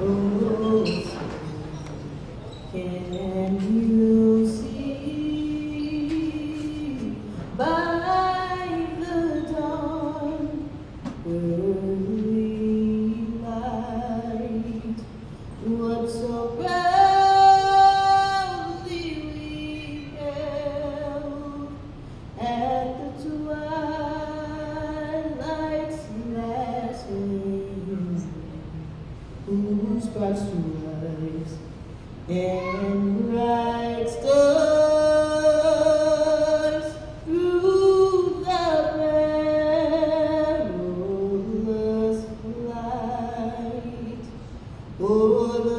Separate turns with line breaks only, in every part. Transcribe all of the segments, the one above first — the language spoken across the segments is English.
Oh, can you see by the dawn early light what so proudly we held at the twilight's last gleam, whose bright rise and bright stars through the perilous flight o'er the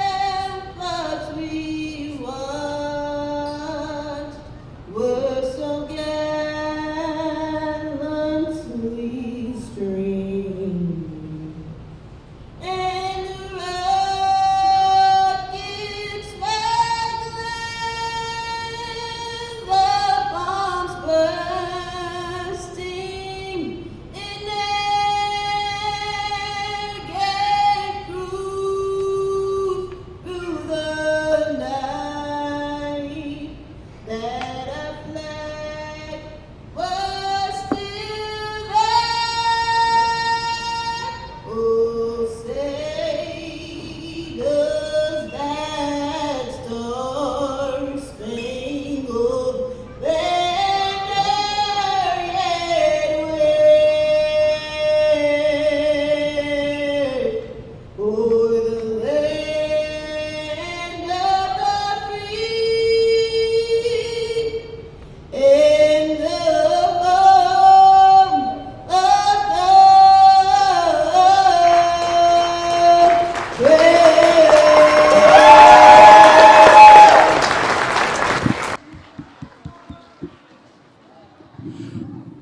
ramparts we watched were so gallantly streamed. And the rockets sparkling, the bombs bursting, and air gave proof through the night that our flag was still there. Oh, say does that star-spangled banner yet wave o'er the land of the free and the home of the brave.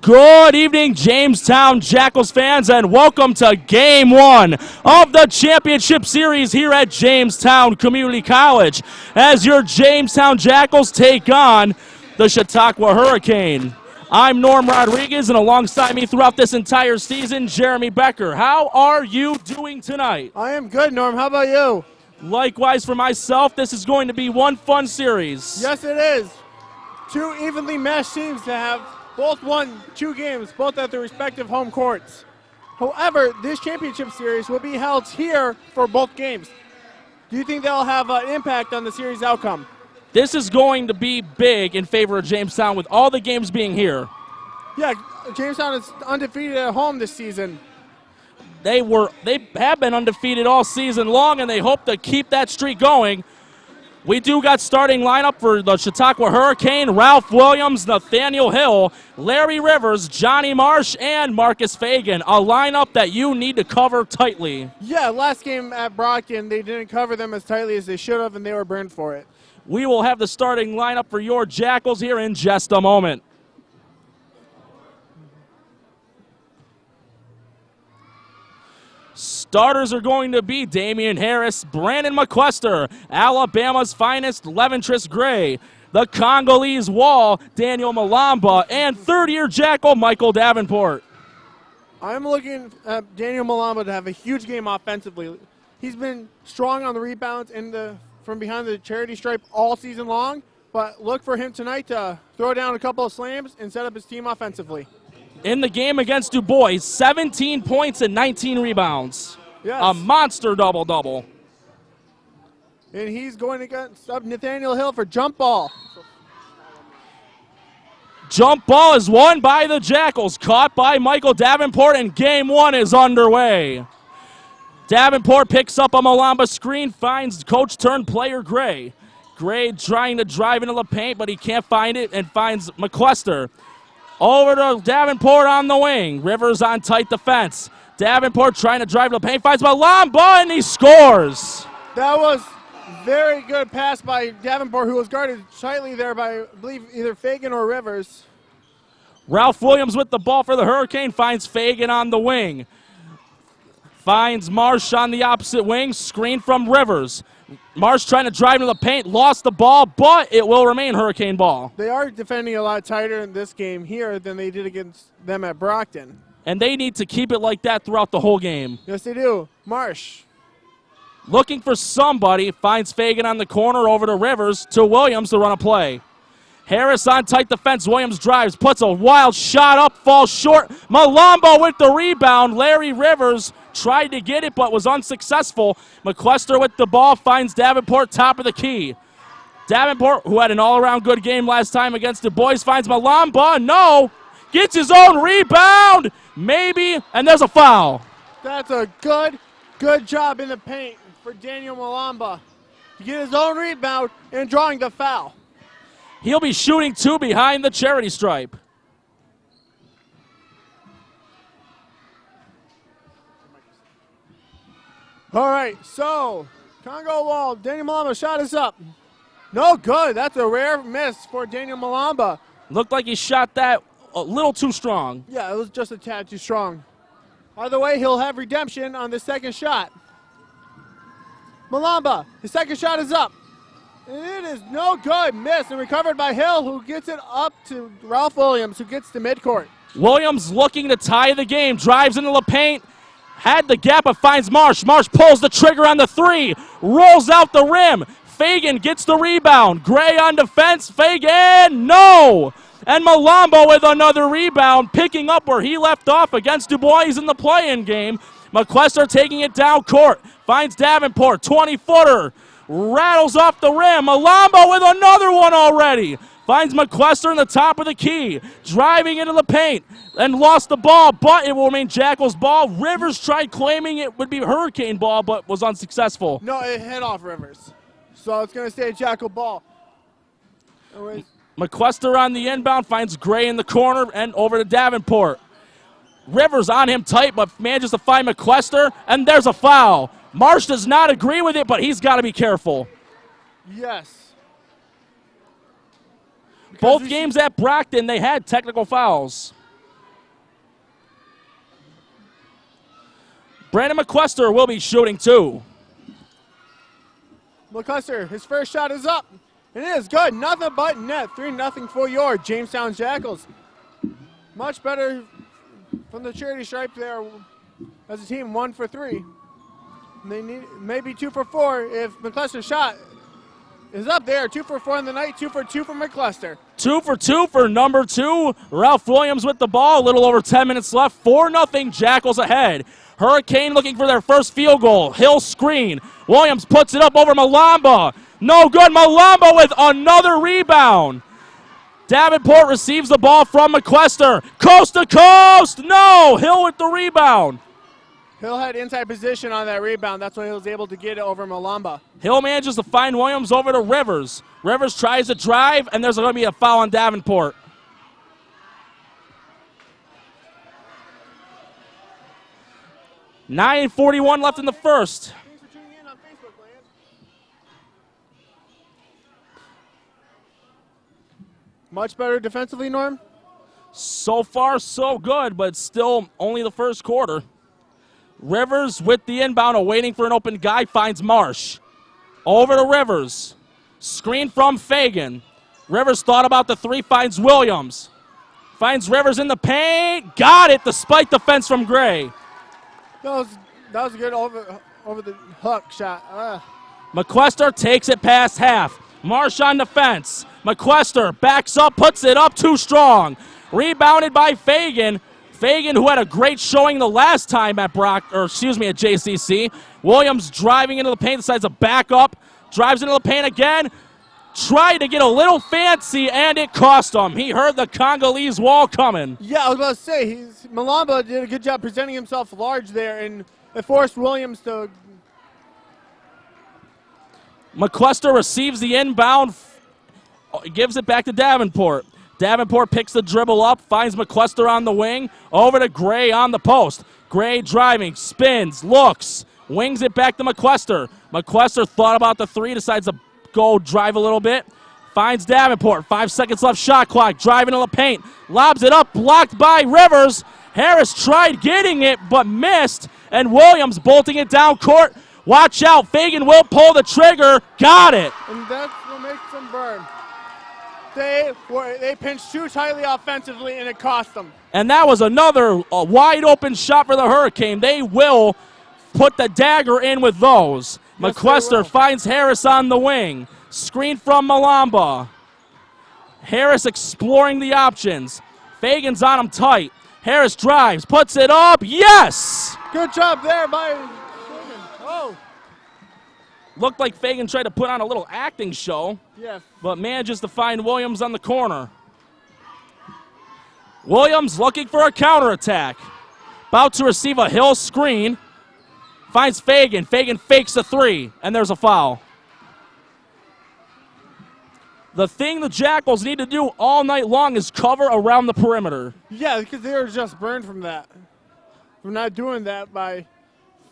Good evening, Jamestown Jackals fans, and welcome to Game 1 of the Championship Series here at Jamestown Community College as your Jamestown Jackals take on the Chautauqua Hurricane. I'm Norm Rodriguez, and alongside me throughout this entire season, Jeremy Becker. How are you doing tonight?
I am good, Norm. How about you?
Likewise for myself, this is going to be one fun series.
Yes, it is. Two evenly matched teams that have both won 2 games, both at their respective home courts. However, this championship series will be held here for both games. Do you think they'll have an impact on the series outcome?
This is going to be big in favor of Jamestown with all the games being here.
Yeah, Jamestown is undefeated at home this season.
They have been undefeated all season long, and they hope to keep that streak going. We do got starting lineup for the Chautauqua Hurricane: Ralph Williams, Nathaniel Hill, Larry Rivers, Johnny Marsh, and Marcus Fagan. A lineup that you need to cover tightly.
Yeah, last game at Brockton, they didn't cover them as tightly as they should have, and they were burned for it.
We will have the starting lineup for your Jackals here in just a moment. Starters are going to be Damian Harris, Brandon McQuester, Alabama's finest, Leventris Gray, the Congolese Wall, Daniel Malamba, and third-year Jackal, Michael Davenport.
I'm looking at Daniel Malamba to have a huge game offensively. He's been strong on the rebounds and from behind the charity stripe all season long, but look for him tonight to throw down a couple of slams and set up his team offensively.
In the game against Du Bois, 17 points and 19 rebounds.
Yes.
A monster double-double.
And he's going against Nathaniel Hill for jump ball.
Jump ball is won by the Jackals, caught by Michael Davenport, and game 1 is underway. Davenport picks up a Malamba screen, finds coach-turned-player Gray. Gray trying to drive into the paint, but he can't find it, and finds McQuester. Over to Davenport on the wing. Rivers on tight defense. Davenport trying to drive to the paint, finds Malamba, and he scores.
That was very good pass by Davenport, who was guarded tightly there by, I believe, either Fagan or Rivers.
Ralph Williams with the ball for the Hurricane, finds Fagan on the wing. Finds Marsh on the opposite wing, screen from Rivers. Marsh trying to drive into the paint, lost the ball, but it will remain Hurricane ball.
They are defending a lot tighter in this game here than they did against them at Brockton.
and they need to keep it like that throughout the whole game.
Yes, they do. Marsh.
Looking for somebody, finds Fagan on the corner, over to Rivers, to Williams to run a play. Harris on tight defense. Williams drives, puts a wild shot up, falls short. Malombo with the rebound. Larry Rivers tried to get it but was unsuccessful. McQuester with the ball finds Davenport top of the key. Davenport, who had an all-around good game last time against Du Bois, finds Malombo. No! Gets his own rebound! Maybe, and there's a foul.
That's a good job in the paint for Daniel Malombo to get his own rebound and drawing the foul.
He'll be shooting 2 behind the charity stripe.
All right, so Congo Wall, Daniel Malombo shot is up. No good. That's a rare miss for Daniel Malombo.
Looked like he shot that a little too strong.
Yeah, it was just a tad too strong. Either way, he'll have redemption on the second shot. Malombo, his second shot is up. And it is no good. Miss and recovered by Hill, who gets it up to Ralph Williams, who gets to midcourt.
Williams looking to tie the game, drives into the paint, had the gap but finds Marsh. Marsh pulls the trigger on the 3, rolls out the rim. Fagan gets the rebound. Gray on defense. Fagan, no! And Malombo with another rebound, picking up where he left off against Du Bois in the play-in game. McQuester taking it down court. Finds Davenport, 20-footer. Rattles off the rim. Malombo with another one already. Finds McQuester in the top of the key. Driving into the paint and lost the ball, but it will remain Jackals ball. Rivers tried claiming it would be Hurricane ball, but was unsuccessful.
No, it hit off Rivers. So it's going to stay a Jackal ball. Anyways.
McQuester on the inbound, finds Gray in the corner and over to Davenport. Rivers on him tight, but manages to find McQuester, and there's a foul. Marsh does not agree with it, but he's got to be careful.
Yes.
Both games at Brockton, they had technical fouls. Brandon McQuester will be shooting 2.
McQuester, his first shot is up. It is good. Nothing but net. 3-0 for your Jamestown Jackals. Much better from the charity stripe there as a team, 1 for 3. And they need maybe 2 for 4 if McQuester's shot is up there. 2 for 4 in the night, 2 for 2 for McQuester.
2 for 2 for number 2. Ralph Williams with the ball. A little over 10 minutes left. 4-0 Jackals ahead. Hurricane looking for their first field goal. Hill screen. Williams puts it up over Malombo. No good. Malombo with another rebound. Davenport receives the ball from McQuester. Coast to coast. No. Hill with the rebound.
Hill had inside position on that rebound. That's why he was able to get it over Malombo.
Hill manages to find Williams over to Rivers. Rivers tries to drive, and there's going to be a foul on Davenport. $9:41 left in the first.
Thanks for tuning in on Facebook, Land. Much better defensively, Norm?
So far, so good, but still only the first quarter. Rivers with the inbound, waiting for an open guy, finds Marsh. Over to Rivers. Screen from Fagan. Rivers thought about the 3, finds Williams. Finds Rivers in the paint. Got it, despite defense from Gray.
That was a good over the hook shot.
McQuester takes it past half. Marsh on defense. McQuester backs up, puts it up too strong. Rebounded by Fagan. Fagan, who had a great showing the last time at JCC. Williams driving into the paint, decides to back up. Drives into the paint again. Tried to get a little fancy, and it cost him. He heard the Congolese wall coming.
Yeah, I was about to say, Malombo did a good job presenting himself large there, and it forced Williams to...
McQuester receives the inbound, gives it back to Davenport. Davenport picks the dribble up, finds McQuester on the wing, over to Gray on the post. Gray driving, spins, looks, wings it back to McQuester. McQuester thought about the 3, decides to go drive a little bit. Finds Davenport, 5 seconds left, shot clock, driving to the paint. Lobs it up, blocked by Rivers. Harris tried getting it, but missed. And Williams bolting it down court. Watch out, Fagan will pull the trigger. Got it.
And that's what makes them burn. They pinched too tightly offensively, and it cost them.
And that was another wide open shot for the Hurricane. They will put the dagger in with those.
Yes,
McQuester finds Harris on the wing. Screen from Malamba. Harris exploring the options. Fagan's on him tight. Harris drives, puts it up. Yes!
Good job there by Fagan. Oh.
Looked like Fagan tried to put on a little acting show,
Yes.
but manages to find Williams on the corner. Williams looking for a counterattack. About to receive a Hill screen. Finds Fagan. Fagan fakes a three, and there's a foul. The thing the Jackals need to do all night long is cover around the perimeter.
Yeah, because they were just burned from that. From not doing that by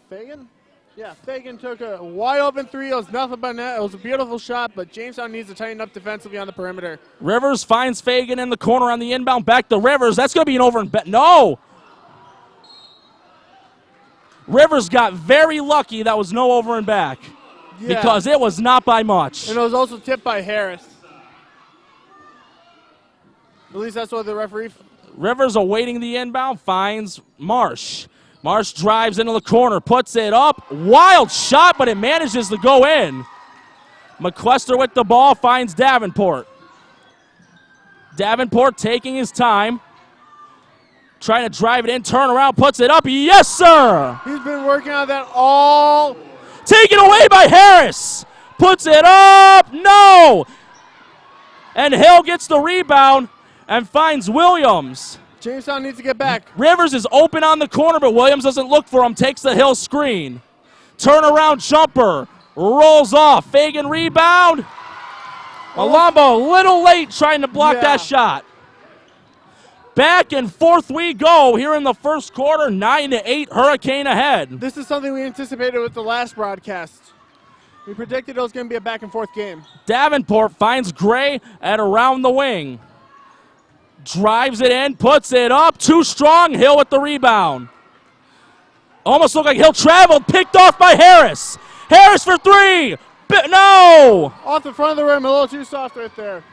Fagan? Yeah, Fagan took a wide open three. It was nothing but net. It was a beautiful shot, but Jamestown needs to tighten up defensively on the perimeter.
Rivers finds Fagan in the corner on the inbound. Back to Rivers. That's going to be an over and bet. No! Rivers got very lucky that was no over and back.
Yeah.
Because it was not by much.
And it was also tipped by Harris. At least that's what the referee.
Rivers awaiting the inbound, finds Marsh. Marsh drives into the corner, puts it up. Wild shot, but it manages to go in. McQuester with the ball finds Davenport. Davenport taking his time. Trying to drive it in, turn around, puts it up. Yes, sir!
He's been working on that all.
Taken away by Harris. Puts it up. No! And Hill gets the rebound and finds Williams.
Jamestown needs to get back.
Rivers is open on the corner, but Williams doesn't look for him. Takes the Hill screen. Turnaround jumper. Rolls off. Fagan rebound. Malamba a little late trying to block that shot. Back and forth we go here in the first quarter. 9-8, Hurricane ahead.
This is something we anticipated with the last broadcast. We predicted it was going to be a back and forth game.
Davenport finds Gray at around the wing. Drives it in, puts it up. Too strong. Hill with the rebound. Almost looked like Hill traveled. Picked off by Harris. Harris for three. No!
Off the front of the rim, a little too soft right there.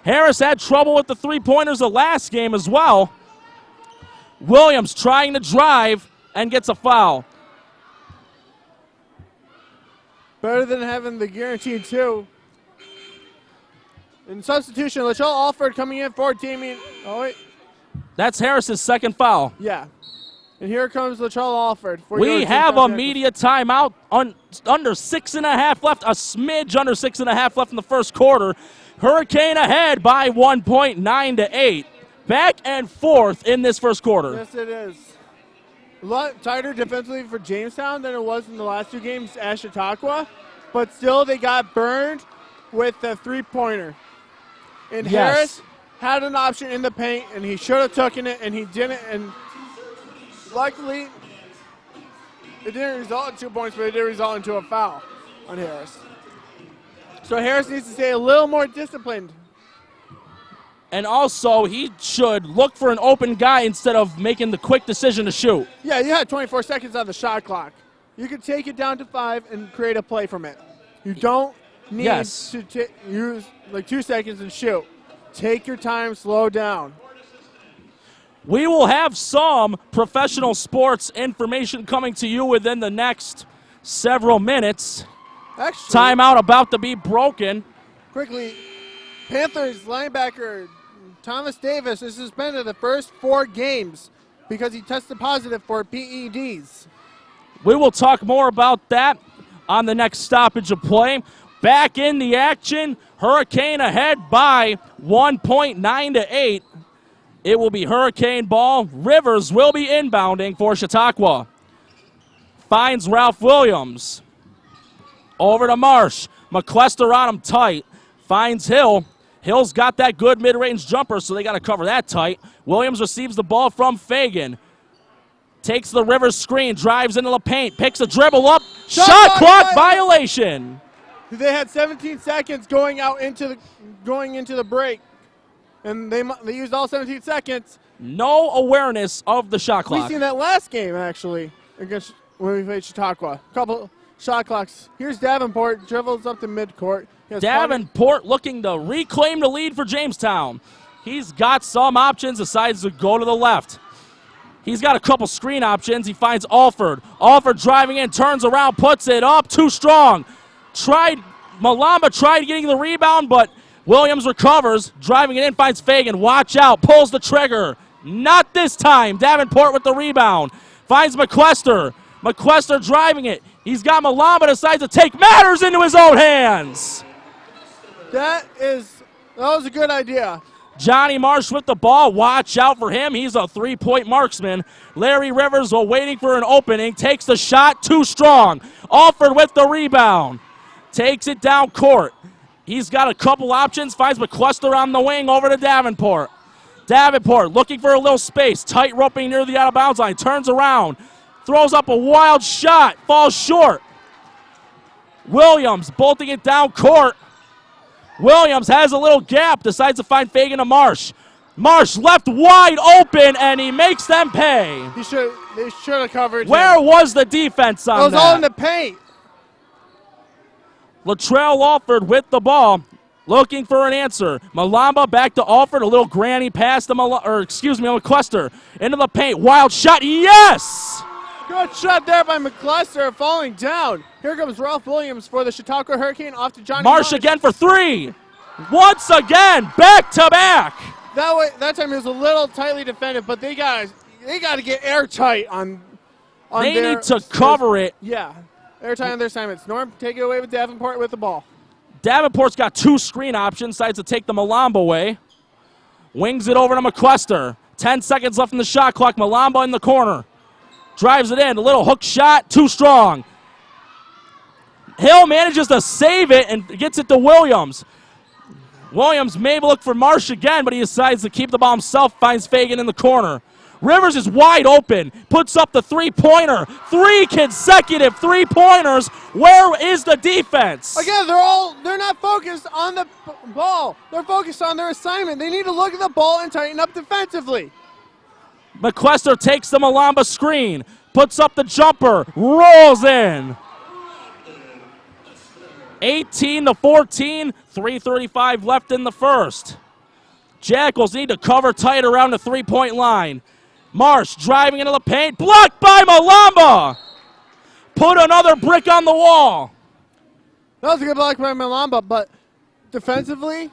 Harris had trouble with the three-pointers the last game as well. Williams trying to drive and gets a foul.
Better than having the guaranteed two. In substitution, Latrell Alford coming in for Damien. Oh, wait.
That's Harris's second foul.
Yeah. And here comes Latrell Alford.
We have a media timeout under 6.5 left, a smidge under 6.5 left in the first quarter. Hurricane ahead by 1 point, 9-8. Back and forth in this first quarter.
Yes, it is. A lot tighter defensively for Jamestown than it was in the last two games at Chautauqua, but still they got burned with the three-pointer. And Harris had an option in the paint, and he should have taken it, and he didn't. And luckily, it didn't result in 2 points, but it did result into a foul on Harris. So Harris needs to stay a little more disciplined.
And also, he should look for an open guy instead of making the quick decision to shoot.
Yeah, you had 24 seconds on the shot clock. You could take it down to 5 and create a play from it. You don't need to use like 2 seconds and shoot. Take your time, slow down.
We will have some professional sports information coming to you within the next several minutes.
Actually,
timeout about to be broken.
Quickly, Panthers linebacker Thomas Davis is suspended the first 4 games because he tested positive for PEDs.
We will talk more about that on the next stoppage of play. Back in the action, Hurricane ahead by 1 point, 9-8. It will be Hurricane ball. Rivers will be inbounding for Chautauqua. Finds Ralph Williams. Over to Marsh. McQuester on him tight. Finds Hill. Hill's got that good mid-range jumper, so they got to cover that tight. Williams receives the ball from Fagan. Takes the Rivers screen, drives into the paint, picks a dribble up. Shot clock violation.
They had 17 seconds going into the break, and they used all 17 seconds.
No awareness of the shot clock.
We seen that last game actually against when we played Chautauqua. shot clocks. Here's Davenport, dribbles up to midcourt.
Davenport looking to reclaim the lead for Jamestown. He's got some options, decides to go to the left. He's got a couple screen options. He finds Alford. Alford driving in, turns around, puts it up, too strong. Malamba tried getting the rebound, but Williams recovers, driving it in, finds Fagan. Watch out, pulls the trigger. Not this time. Davenport with the rebound. Finds McQuester. McQuester driving it. He's got Malamba, decides to take matters into his own hands.
That was a good idea.
Johnny Marsh with the ball. Watch out for him. He's a three-point marksman. Larry Rivers, while waiting for an opening, takes the shot, too strong. Alford with the rebound. Takes it down court. He's got a couple options. Finds McQuester on the wing over to Davenport. Davenport looking for a little space. Tight roping near the out-of-bounds line. Turns around. Throws up a wild shot. Falls short. Williams bolting it down court. Williams has a little gap. Decides to find Fagan to Marsh. Marsh left wide open, and he makes them pay.
They should have covered him.
Where was the defense on that?
It was all in the paint.
Latrell Alford with the ball, looking for an answer. Malamba back to Alford, a little granny pass to McQuester. Into the paint, wild shot, yes!
Good shot there by McCluster, falling down. Here comes Ralph Williams for the Chautauqua Hurricane, off to Johnny
Marsh again for three. Once again, back to back.
That time it was a little tightly defended, but they got to get airtight on
they
their,
need to cover it.
Yeah, airtight on their assignments. Norm, take it away with Davenport with the ball.
Davenport's got two screen options, decides to take the Malamba way. Wings it over to McQuester. 10 seconds left in the shot clock. Malamba in the corner. Drives it in, a little hook shot, too strong. Hill manages to save it and gets it to Williams. Williams may look for Marsh again, but he decides to keep the ball himself, finds Fagan in the corner. Rivers is wide open, puts up the three-pointer. 3 consecutive three-pointers. Where is the defense?
Again, they're not focused on the ball. They're focused on their assignment. They need to look at the ball and tighten up defensively.
McQuester takes the Malamba screen, puts up the jumper, rolls in. 18-14, 3:35 left in the first. Jackals need to cover tight around the three-point line. Marsh driving into the paint, blocked by Malamba. Put another brick on the wall.
That was a good block by Malamba, but defensively,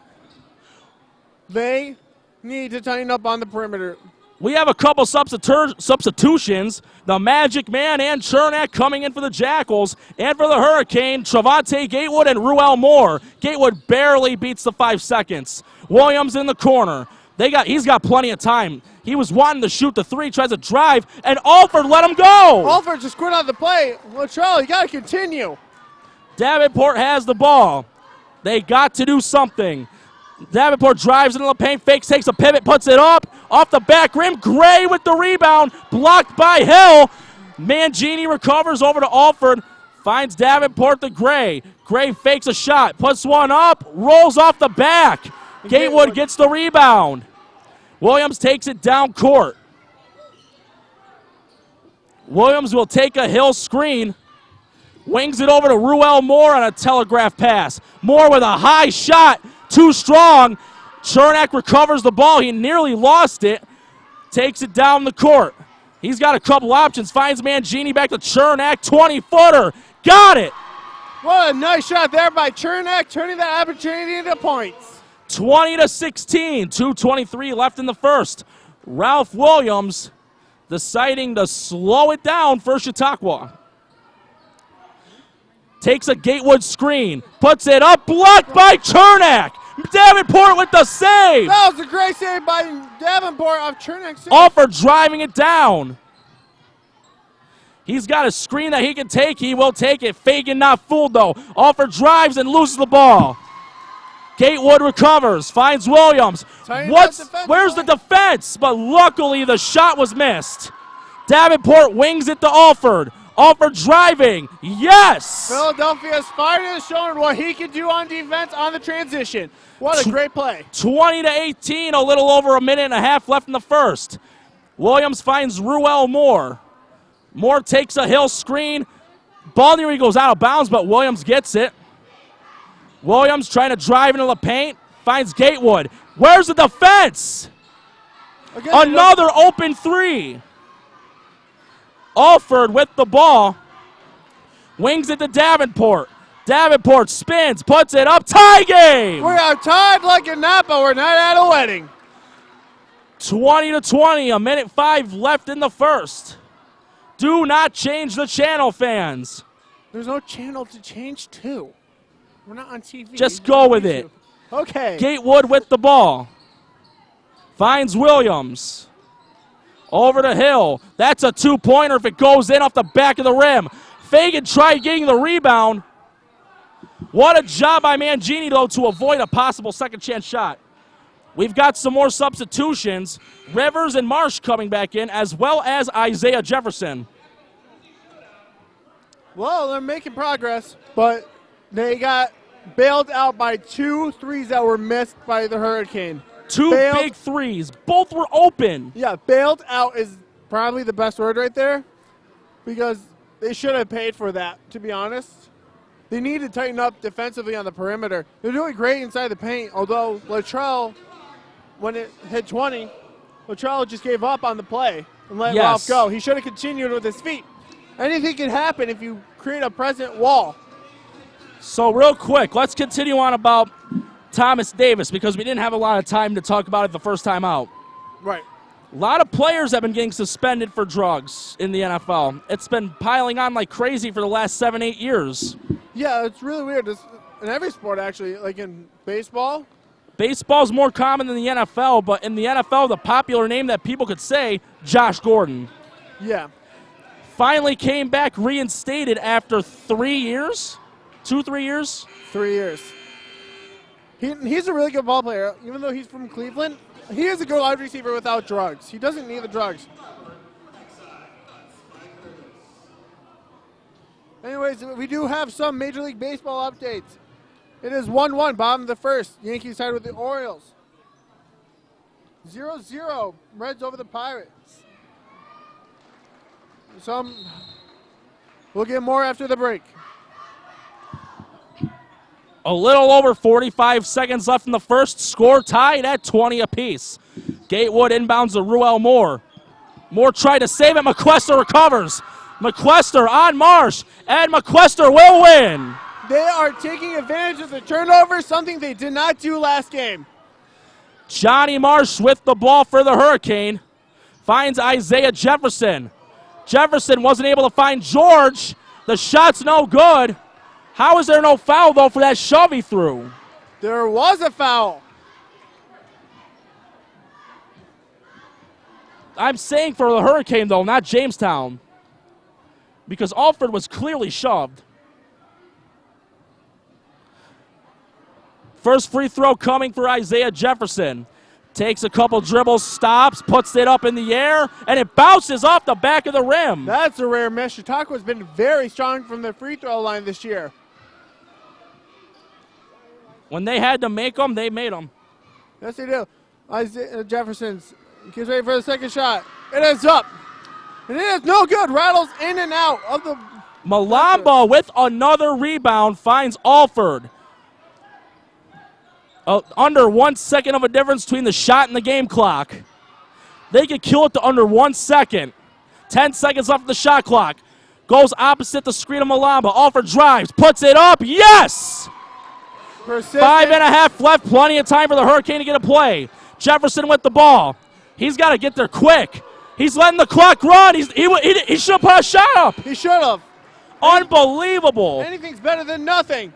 they need to tighten up on the perimeter.
We have a couple substitutions. The Magic Man and Chernak coming in for the Jackals. And for the Hurricane, Travante Gatewood and Ruel Moore. Gatewood barely beats the 5 seconds. Williams in the corner. He's got plenty of time. He was wanting to shoot the three, tries to drive, and Alford let him go.
Alford just quit on the play. Latrell, you got to continue.
Davenport has the ball. They got to do something. Davenport drives into the paint, fakes, takes a pivot, puts it up, off the back rim. Gray with the rebound, blocked by Hill. Mangini recovers over to Alford, finds Davenport to Gray. Gray fakes a shot, puts one up, rolls off the back. Gatewood gets the rebound. Williams takes it down court. Williams will take a Hill screen, wings it over to Ruel Moore on a telegraph pass. Moore with a high shot. Too strong. Chernak recovers the ball. He nearly lost it. Takes it down the court. He's got a couple options. Finds Mangini back to Chernak. 20-footer. Got it.
What a nice shot there by Chernak, turning that opportunity into points.
20-16. 2:23 left in the first. Ralph Williams deciding to slow it down for Chautauqua. Takes a Gatewood screen, puts it up, blocked by Chernak. Davenport with the save.
That was a great save by Davenport off Chernak.
Alford driving it down. He's got a screen that he can take. He will take it. Fagan not fooled, though. Alford drives and loses the ball. Gatewood recovers, finds Williams. Where's the defense? But luckily the shot was missed. Davenport wings it to Alford. Alford driving, yes!
Philadelphia Spartans showing what he can do on defense on the transition. What a great play.
20-18, a little over a minute and a half left in the first. Williams finds Ruel Moore. Moore takes a Hill screen, Ball nearly goes out of bounds, but Williams gets it. Williams trying to drive into the paint, finds Gatewood. Where's the defense?
Again,
Another open three. Alford with the ball. Wings it to Davenport. Davenport spins, puts it up. Tie game!
We are tied like a Napa. We're not at a wedding.
20-20, a minute 5 left in the first. Do not change the channel, fans.
There's no channel to change to. We're not on TV.
Just go with it.
Okay.
Gatewood with the ball. Finds Williams. Over to Hill. That's a two-pointer if it goes in off the back of the rim. Fagan tried getting the rebound. What a job by Mangini, though, to avoid a possible second-chance shot. We've got some more substitutions. Rivers and Marsh coming back in, as well as Isaiah Jefferson.
Well, they're making progress, but they got bailed out by 2 threes that were missed by the Hurricane.
Two big threes. Both were open.
Yeah, bailed out is probably the best word right there because they should have paid for that, to be honest. They need to tighten up defensively on the perimeter. They're doing great inside the paint, although Latrell, when it hit 20, Latrell just gave up on the play and let Ralph go. He should have continued with his feet. Anything can happen if you create a present wall.
So real quick, let's continue on about Thomas Davis because we didn't have a lot of time to talk about it the first time out.
Right.
A lot of players have been getting suspended for drugs in the NFL. It's been piling on like crazy for the last 7-8 years.
Yeah, it's really weird. It's in every sport, actually, like in baseball.
Baseball's more common than the NFL, but in the NFL, the popular name that people could say, Josh Gordon.
Yeah.
Finally came back reinstated after 3 years? 2-3 years?
3 years. He's a really good ball player. Even though he's from Cleveland, he is a good wide receiver without drugs. He doesn't need the drugs. Anyways, we do have some Major League Baseball updates. It is 1-1, bottom of the first. Yankees tied with the Orioles. 0-0, Reds over the Pirates. We'll get more after the break.
A little over 45 seconds left in the first. Score tied at 20 apiece. Gatewood inbounds to Ruel Moore. Moore tried to save it. McQuester recovers. McQuester on Marsh, and McQuester will win.
They are taking advantage of the turnover, something they did not do last game.
Johnny Marsh with the ball for the Hurricane. Finds Isaiah Jefferson. Jefferson wasn't able to find George. The shot's no good. How is there no foul, though, for that shove he threw?
There was a foul.
I'm saying for the Hurricane, though, not Jamestown. Because Alford was clearly shoved. First free throw coming for Isaiah Jefferson. Takes a couple dribbles, stops, puts it up in the air, and it bounces off the back of the rim.
That's a rare miss. Chautauqua has been very strong from the free throw line this year.
When they had to make them, they made them.
Yes, they do. Isaiah Jefferson's gets ready for the second shot. It is up. And it is no good. Rattles in and out of the...
Malamba with another rebound finds Alford. Under 1 second of a difference between the shot and the game clock. They could kill it to under 1 second. 10 seconds left of the shot clock. Goes opposite the screen of Malamba. Alford drives, puts it up. Yes!
Persistent.
5.5 left. Plenty of time for the Hurricane to get a play. Jefferson with the ball. He's got to get there quick. He's letting the clock run. He should have put a shot up.
He should have.
Unbelievable.
Anything's better than nothing.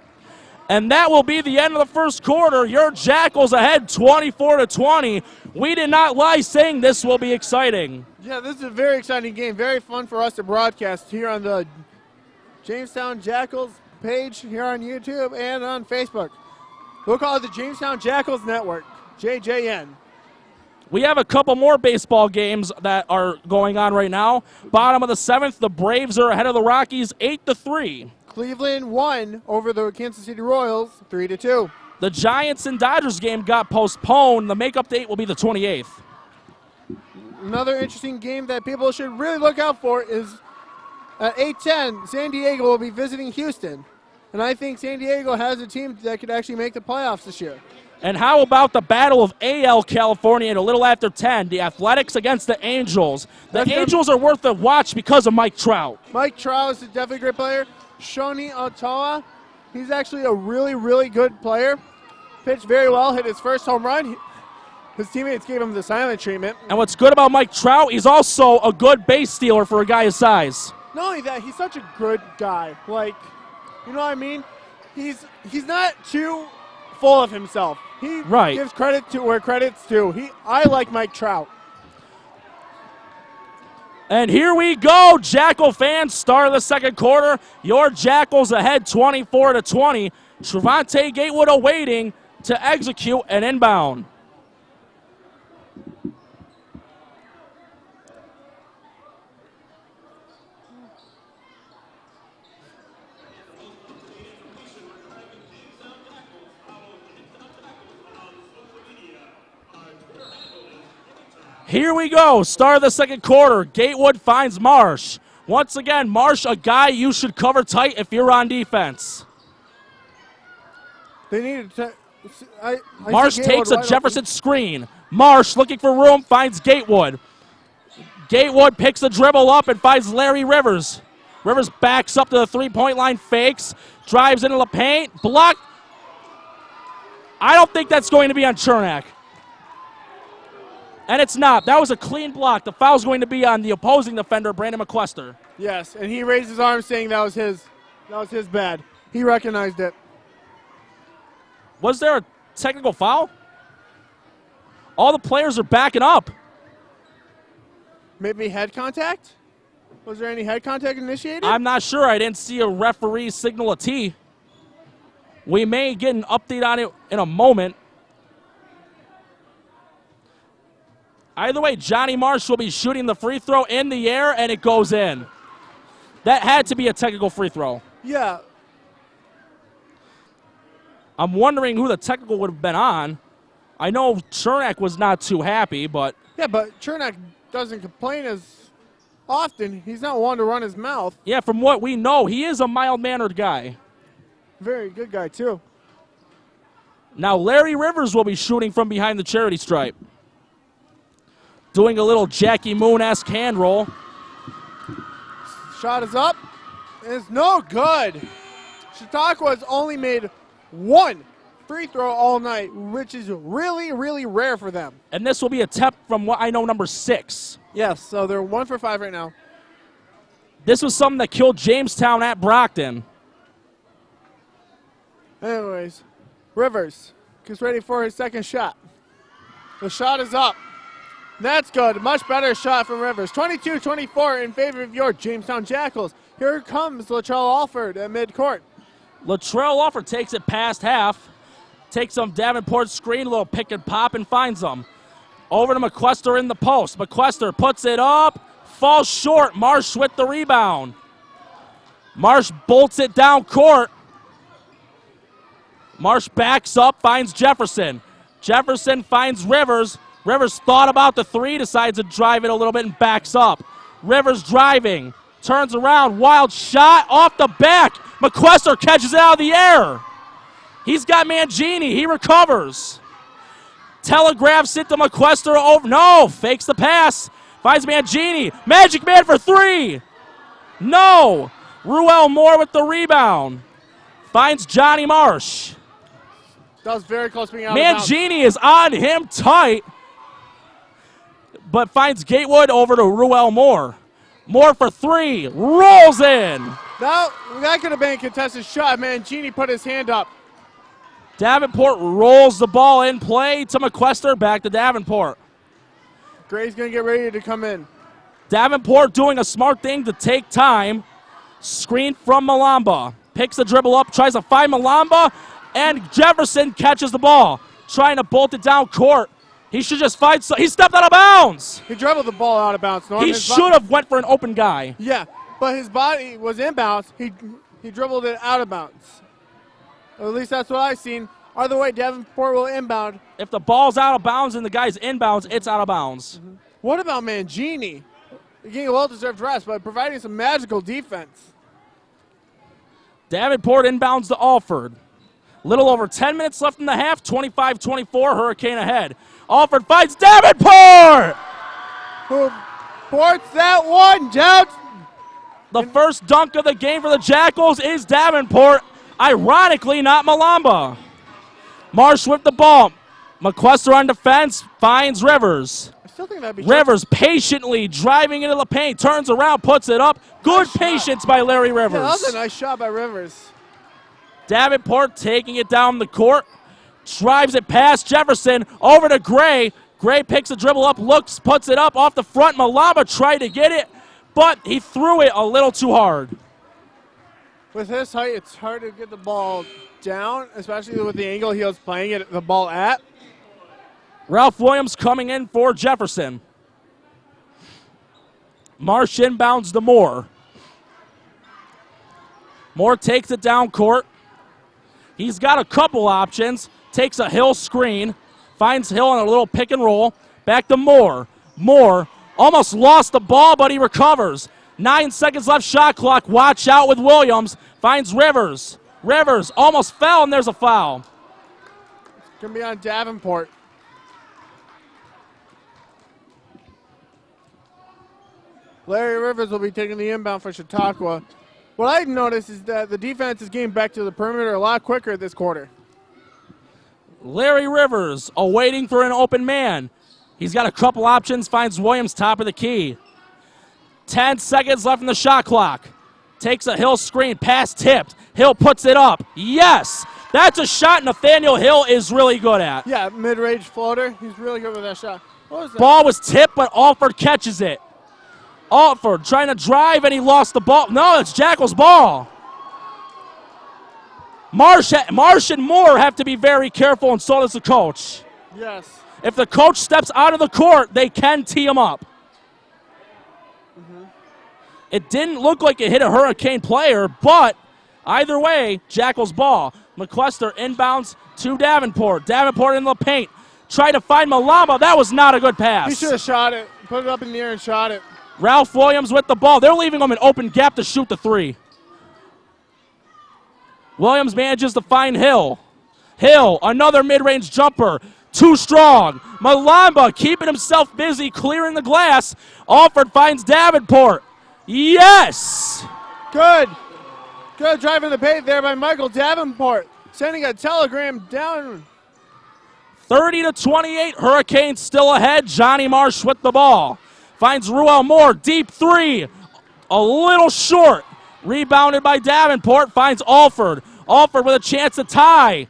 And that will be the end of the first quarter. Your Jackals ahead 24-20. We did not lie saying this will be exciting.
Yeah, this is a very exciting game. Very fun for us to broadcast here on the Jamestown Jackals page here on YouTube and on Facebook. We'll call it the Jamestown Jackals Network, JJN.
We have a couple more baseball games that are going on right now. Bottom of the seventh, the Braves are ahead of the Rockies 8-3.
Cleveland won over the Kansas City Royals 3-2.
The Giants and Dodgers game got postponed. The makeup date will be the 28th.
Another interesting game that people should really look out for is At 8:10, San Diego will be visiting Houston. And I think San Diego has a team that could actually make the playoffs this year.
And how about the battle of AL California at a little after 10? The Athletics against the Angels. The Angels are worth a watch because of Mike Trout.
Mike Trout is definitely a great player. Shoni Otoa, he's actually a really, really good player. Pitched very well, hit his first home run. His teammates gave him the silent treatment.
And what's good about Mike Trout, he's also a good base stealer for a guy his size.
Not only that, he's such a good guy. Like, you know what I mean? He's not too full of himself. He gives credit to where credit's due. I like Mike Trout.
And here we go, Jackal fans, start of the second quarter. Your Jackals ahead 24-20. Trevante Gatewood awaiting to execute an inbound. Here we go, start of the second quarter. Gatewood finds Marsh. Once again, Marsh, a guy you should cover tight if you're on defense.
They need to.
Marsh takes a Jefferson screen. Marsh looking for room, finds Gatewood. Gatewood picks the dribble up and finds Larry Rivers. Rivers backs up to the three-point line, fakes, drives into the paint, blocked. I don't think that's going to be on Chernak. And it's not. That was a clean block. The foul's going to be on the opposing defender, Brandon McQuester.
Yes, and he raised his arm saying that was his bad. He recognized it.
Was there a technical foul? All the players are backing up.
Maybe head contact? Was there any head contact initiated?
I'm not sure. I didn't see a referee signal a T. We may get an update on it in a moment. Either way, Johnny Marsh will be shooting the free throw in the air, and it goes in. That had to be a technical free throw.
Yeah.
I'm wondering who the technical would have been on. I know Chernak was not too happy, but...
Yeah, but Chernak doesn't complain as often. He's not one to run his mouth.
Yeah, from what we know, he is a mild-mannered guy.
Very good guy, too.
Now, Larry Rivers will be shooting from behind the charity stripe. Doing a little Jackie Moon-esque hand roll.
Shot is up. It's no good. Chautauqua has only made one free throw all night, which is really, really rare for them.
And this will be a attempt from what I know, number 6.
Yes, so they're 1 for 5 right now.
This was something that killed Jamestown at Brockton.
Anyways, Rivers gets ready for his second shot. The shot is up. That's good. Much better shot from Rivers. 22-24 in favor of your Jamestown Jackals. Here comes Latrell Alford at midcourt.
Latrell Alford takes it past half. Takes some Davenport screen, a little pick and pop, and finds them. Over to McQuester in the post. McQuester puts it up. Falls short. Marsh with the rebound. Marsh bolts it down court. Marsh backs up, finds Jefferson. Jefferson finds Rivers. Rivers thought about the three, decides to drive it a little bit and backs up. Rivers driving, turns around, wild shot off the back. McQuester catches it out of the air. He's got Mangini, he recovers. Telegraphs it to McQuester over, no, fakes the pass. Finds Mangini, Magic Man for 3. No, Ruel Moore with the rebound. Finds Johnny Marsh.
That was very close to being out of bounds.
Mangini is on him tight, but finds Gatewood over to Ruel Moore. Moore for 3, rolls in.
That could have been a contested shot. Mangini put his hand up.
Davenport rolls the ball in play to McQuester, back to Davenport.
Gray's going to get ready to come in.
Davenport doing a smart thing to take time. Screen from Malamba. Picks the dribble up, tries to find Malamba, and Jefferson catches the ball. Trying to bolt it down court. He should just find, he stepped out of bounds.
He dribbled the ball out of bounds. Norm.
He should have went for an open guy.
Yeah, but his body was inbounds. He dribbled it out of bounds. Or at least that's what I've seen. Either way, Davenport will inbound.
If the ball's out of bounds and the guy's inbounds, it's out of bounds.
What about Mangini? getting a well-deserved rest, but providing some magical defense.
Davenport inbounds to Alford. Little over 10 minutes left in the half, 25-24, Hurricane ahead. Alford finds Davenport!
Who ports that one down.
The first dunk of the game for the Jackals is Davenport. Ironically, not Malamba. Marsh with the ball. McQuester on defense, finds Rivers.
I still think that'd be
Rivers patiently driving into the paint, turns around, puts it up. Good patience by Larry Rivers.
Yeah, that was a nice shot by Rivers.
Davenport taking it down the court, drives it past Jefferson, over to Gray. Gray picks a dribble up, looks, puts it up off the front. Malamba tried to get it, but he threw it a little too hard.
With his height, it's hard to get the ball down, especially with the angle he was playing it, the ball at.
Ralph Williams coming in for Jefferson. Marsh inbounds to Moore. Moore takes it down court. He's got a couple options. Takes a Hill screen. Finds Hill on a little pick and roll. Back to Moore. Moore almost lost the ball, but he recovers. 9 seconds left shot clock. Watch out with Williams. Finds Rivers. Rivers almost fell, and there's a foul.
It's going to be on Davenport. Larry Rivers will be taking the inbound for Chautauqua. What I've noticed is that the defense is getting back to the perimeter a lot quicker this quarter.
Larry Rivers awaiting for an open man. He's got a couple options, finds Williams top of the key. 10 seconds left in the shot clock. Takes a Hill screen, pass tipped. Hill puts it up. Yes! That's a shot Nathaniel Hill is really good at.
Yeah, mid-range floater. He's really good with that shot. What was that?
Ball was tipped, but Alford catches it. Alford trying to drive, and he lost the ball. No, it's Jackals' ball. Marsh and Moore have to be very careful, and so does the coach.
Yes.
If the coach steps out of the court, they can tee him up. It didn't look like it hit a Hurricane player, but either way, Jackals' ball. McQuester inbounds to Davenport. Davenport in the paint. Try to find Malamba. That was not a good pass.
He should have shot it. Put it up in the air and shot it.
Ralph Williams with the ball. They're leaving him an open gap to shoot the three. Williams manages to find Hill. Hill, another mid-range jumper. Too strong. Malamba keeping himself busy, clearing the glass. Alford finds Davenport. Yes!
Good. Good drive in the paint there by Michael Davenport. Sending a telegram down.
30-28. Hurricanes still ahead. Johnny Marsh with the ball. Finds Ruel Moore. Deep three. A little short. Rebounded by Davenport. Finds Alford. Alford with a chance to tie.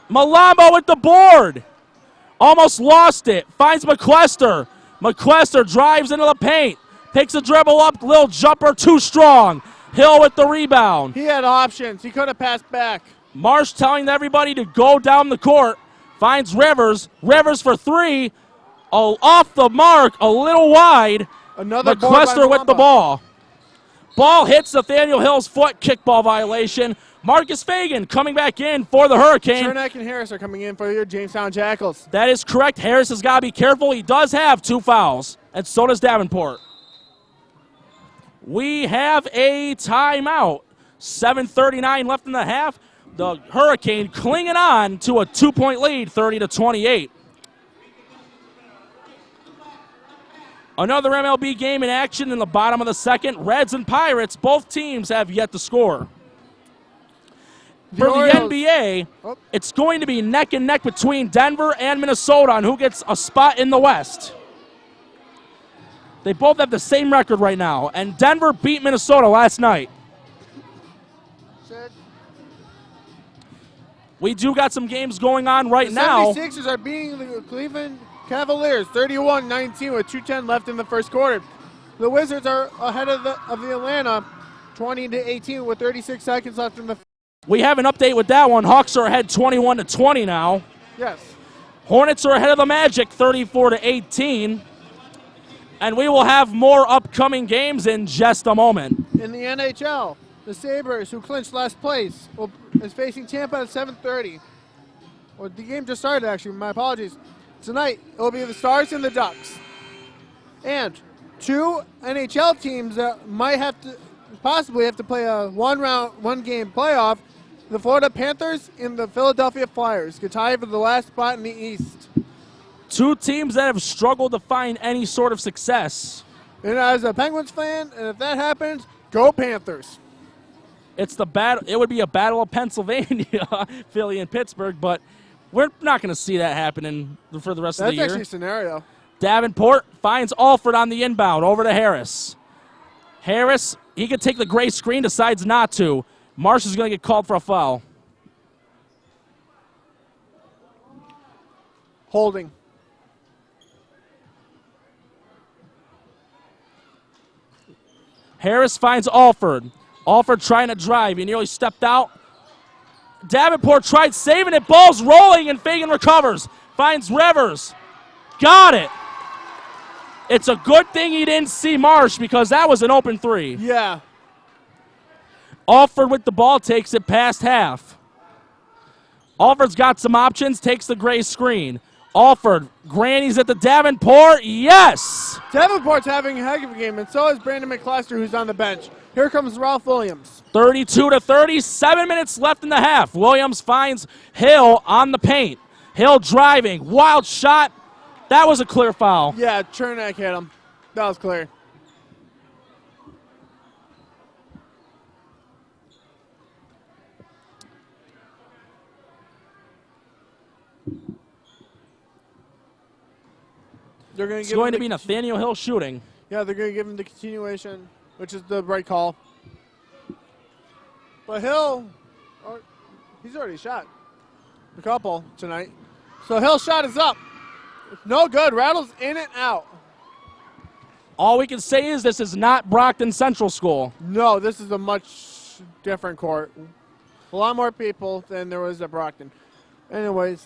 Malamba with the board. Almost lost it. Finds McQuester. McQuester drives into the paint. Picks a dribble up. Little jumper. Too strong. Hill with the rebound.
He had options. He could have passed back.
Marsh telling everybody to go down the court. Finds Rivers. Rivers for three. Oh, off the mark. A little wide.
Another
McQuester with the ball. Ball hits Nathaniel Hill's foot. Kickball violation. Marcus Fagan coming back in for the Hurricane.
Chernak and Harris are coming in for your Jamestown Jackals.
That is correct. Harris has got to be careful. He does have 2 fouls, and so does Davenport. We have a timeout. 7:39 left in the half. The Hurricane clinging on to a 2-point lead, 30-28. Another MLB game in action in the bottom of the second. Reds and Pirates, both teams have yet to score. For the NBA, it's going to be neck and neck between Denver and Minnesota on who gets a spot in the West. They both have the same record right now, and Denver beat Minnesota last night. We do got some games going on right now.
The 76ers are beating the Cleveland Cavaliers 31-19 with 2:10 left in the first quarter. The Wizards are ahead of the Atlanta 20-18 with 36 seconds left in the.
We have an update with that one. Hawks are ahead 21-20 now.
Yes.
Hornets are ahead of the Magic 34-18. And we will have more upcoming games in just a moment.
In the NHL, the Sabres, who clinched last place, is facing Tampa at 7:30. Well, the game just started, actually. My apologies. Tonight, it will be the Stars and the Ducks. And two NHL teams that might have to possibly have to play a one-game playoff. The Florida Panthers and the Philadelphia Flyers get tied for the last spot in the East.
Two teams that have struggled to find any sort of success.
And as a Penguins fan, and if that happens, go Panthers.
It's the battle. It would be a battle of Pennsylvania, Philly and Pittsburgh, but we're not going to see that happening for the rest of the year.
That's actually a scenario.
Davenport finds Alford on the inbound over to Harris. Harris, he could take the gray screen, decides not to. Marsh is going to get called for a foul.
Holding.
Harris finds Alford. Alford trying to drive. He nearly stepped out. Davenport tried saving it. Ball's rolling, and Fagan recovers. Finds Rivers. Got it. It's a good thing he didn't see Marsh because that was an open three.
Yeah.
Alford with the ball takes it past half. Alford's got some options, takes the gray screen. Alford, grannies at the Davenport, yes!
Davenport's having a heck of a game, and so is Brandon McCluster, who's on the bench. Here comes Ralph Williams.
32-30, 7 minutes left in the half. Williams finds Hill on the paint. Hill driving, wild shot. That was a clear foul.
Yeah, Chernak hit him. That was clear.
It's going to be Nathaniel Hill shooting.
Yeah, they're going to give him the continuation, which is the right call. But Hill, he's already shot a couple tonight. So Hill's shot is up. No good. Rattles in and out.
All we can say is this is not Brockton Central School.
No, this is a much different court. A lot more people than there was at Brockton. Anyways,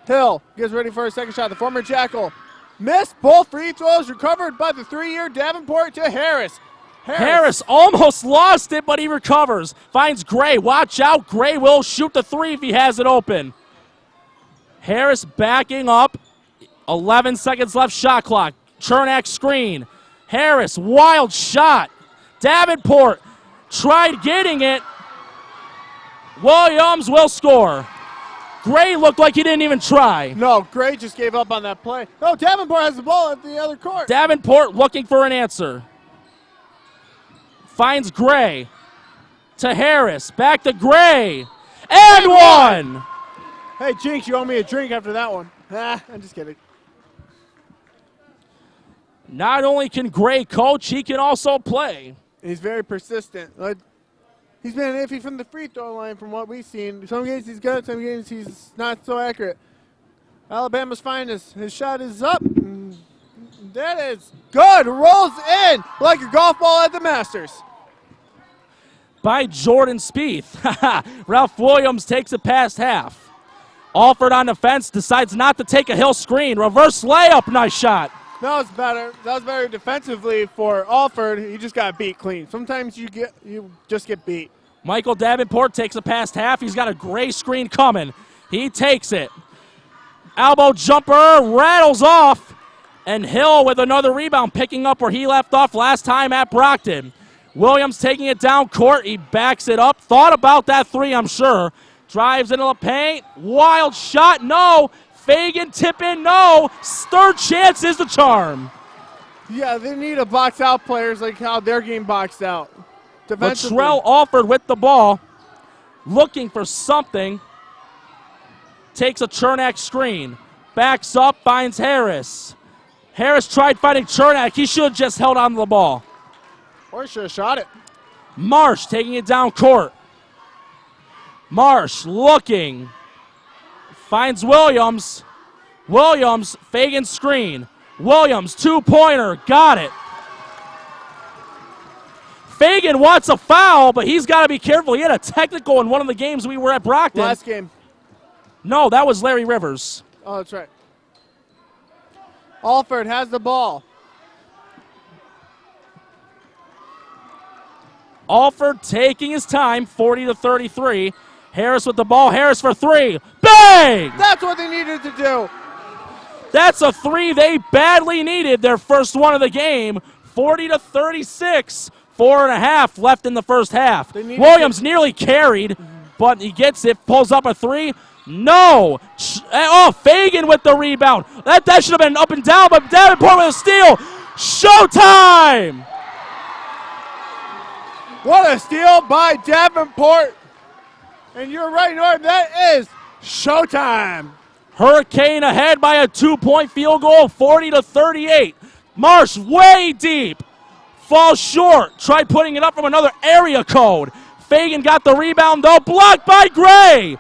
Hill gets ready for a second shot. The former Jackal missed both free throws, recovered by the 3-year Davenport to Harris.
Harris almost lost it, but he recovers. Finds Gray. Watch out. Gray will shoot the three if he has it open. Harris backing up. 11 seconds left shot clock. Chernak screen. Harris, wild shot. Davenport tried getting it. Williams will score. Gray looked like he didn't even try.
No, Gray just gave up on that play. No, Davenport has the ball at the other court.
Davenport looking for an answer. Finds Gray to Harris. Back to Gray. And one.
Hey, Jinx, you owe me a drink after that one. I'm just kidding.
Not only can Gray coach, he can also play.
He's very persistent. He's been iffy from the free throw line from what we've seen. Some games he's good, some games he's not so accurate. Alabama's finest. His shot is up. That is good. Rolls in like a golf ball at the Masters.
By Jordan Spieth. Ralph Williams takes it past half. Alford on the fence, decides not to take a Hill screen. Reverse layup, nice shot.
That was better. That was better defensively for Alford. He just got beat clean. Sometimes you just get beat.
Michael Davenport takes it past half. He's got a gray screen coming. He takes it. Elbow jumper, rattles off. And Hill with another rebound, picking up where he left off last time at Brockton. Williams taking it down court. He backs it up. Thought about that three, I'm sure. Drives into the paint. Wild shot, no. Fagan tip in, no. Third chance is the charm.
Yeah, they need to box out players like how they're getting boxed out.
Latrell Alford with the ball. Looking for something. Takes a Chernak screen. Backs up, finds Harris. Harris tried fighting Chernak. He should have just held on to the ball.
Or he should have shot it.
Marsh taking it down court. Marsh looking. Finds Williams. Williams, Fagan screen. Williams, two-pointer, got it. Fagan wants a foul, but he's got to be careful. He had a technical in one of the games we were at Brockton.
Last game.
No, that was Larry Rivers.
Oh, that's right. Alford has the ball.
Alford taking his time, 40-33. Harris with the ball. Harris for three. Bang!
That's what they needed to do.
That's a three they badly needed, their first one of the game. 40-36. 4.5 left in the first half.
Williams
nearly carried, but he gets it, pulls up a three. No. Oh, Fagan with the rebound. That should have been up and down, but Davenport with a steal. Showtime!
What a steal by Davenport. And you're right, Norm, that is showtime.
Hurricane ahead by a 2-point field goal, 40-38. Marsh way deep. Falls short. Tried putting it up from another area code. Fagan got the rebound, though. Blocked by Gray.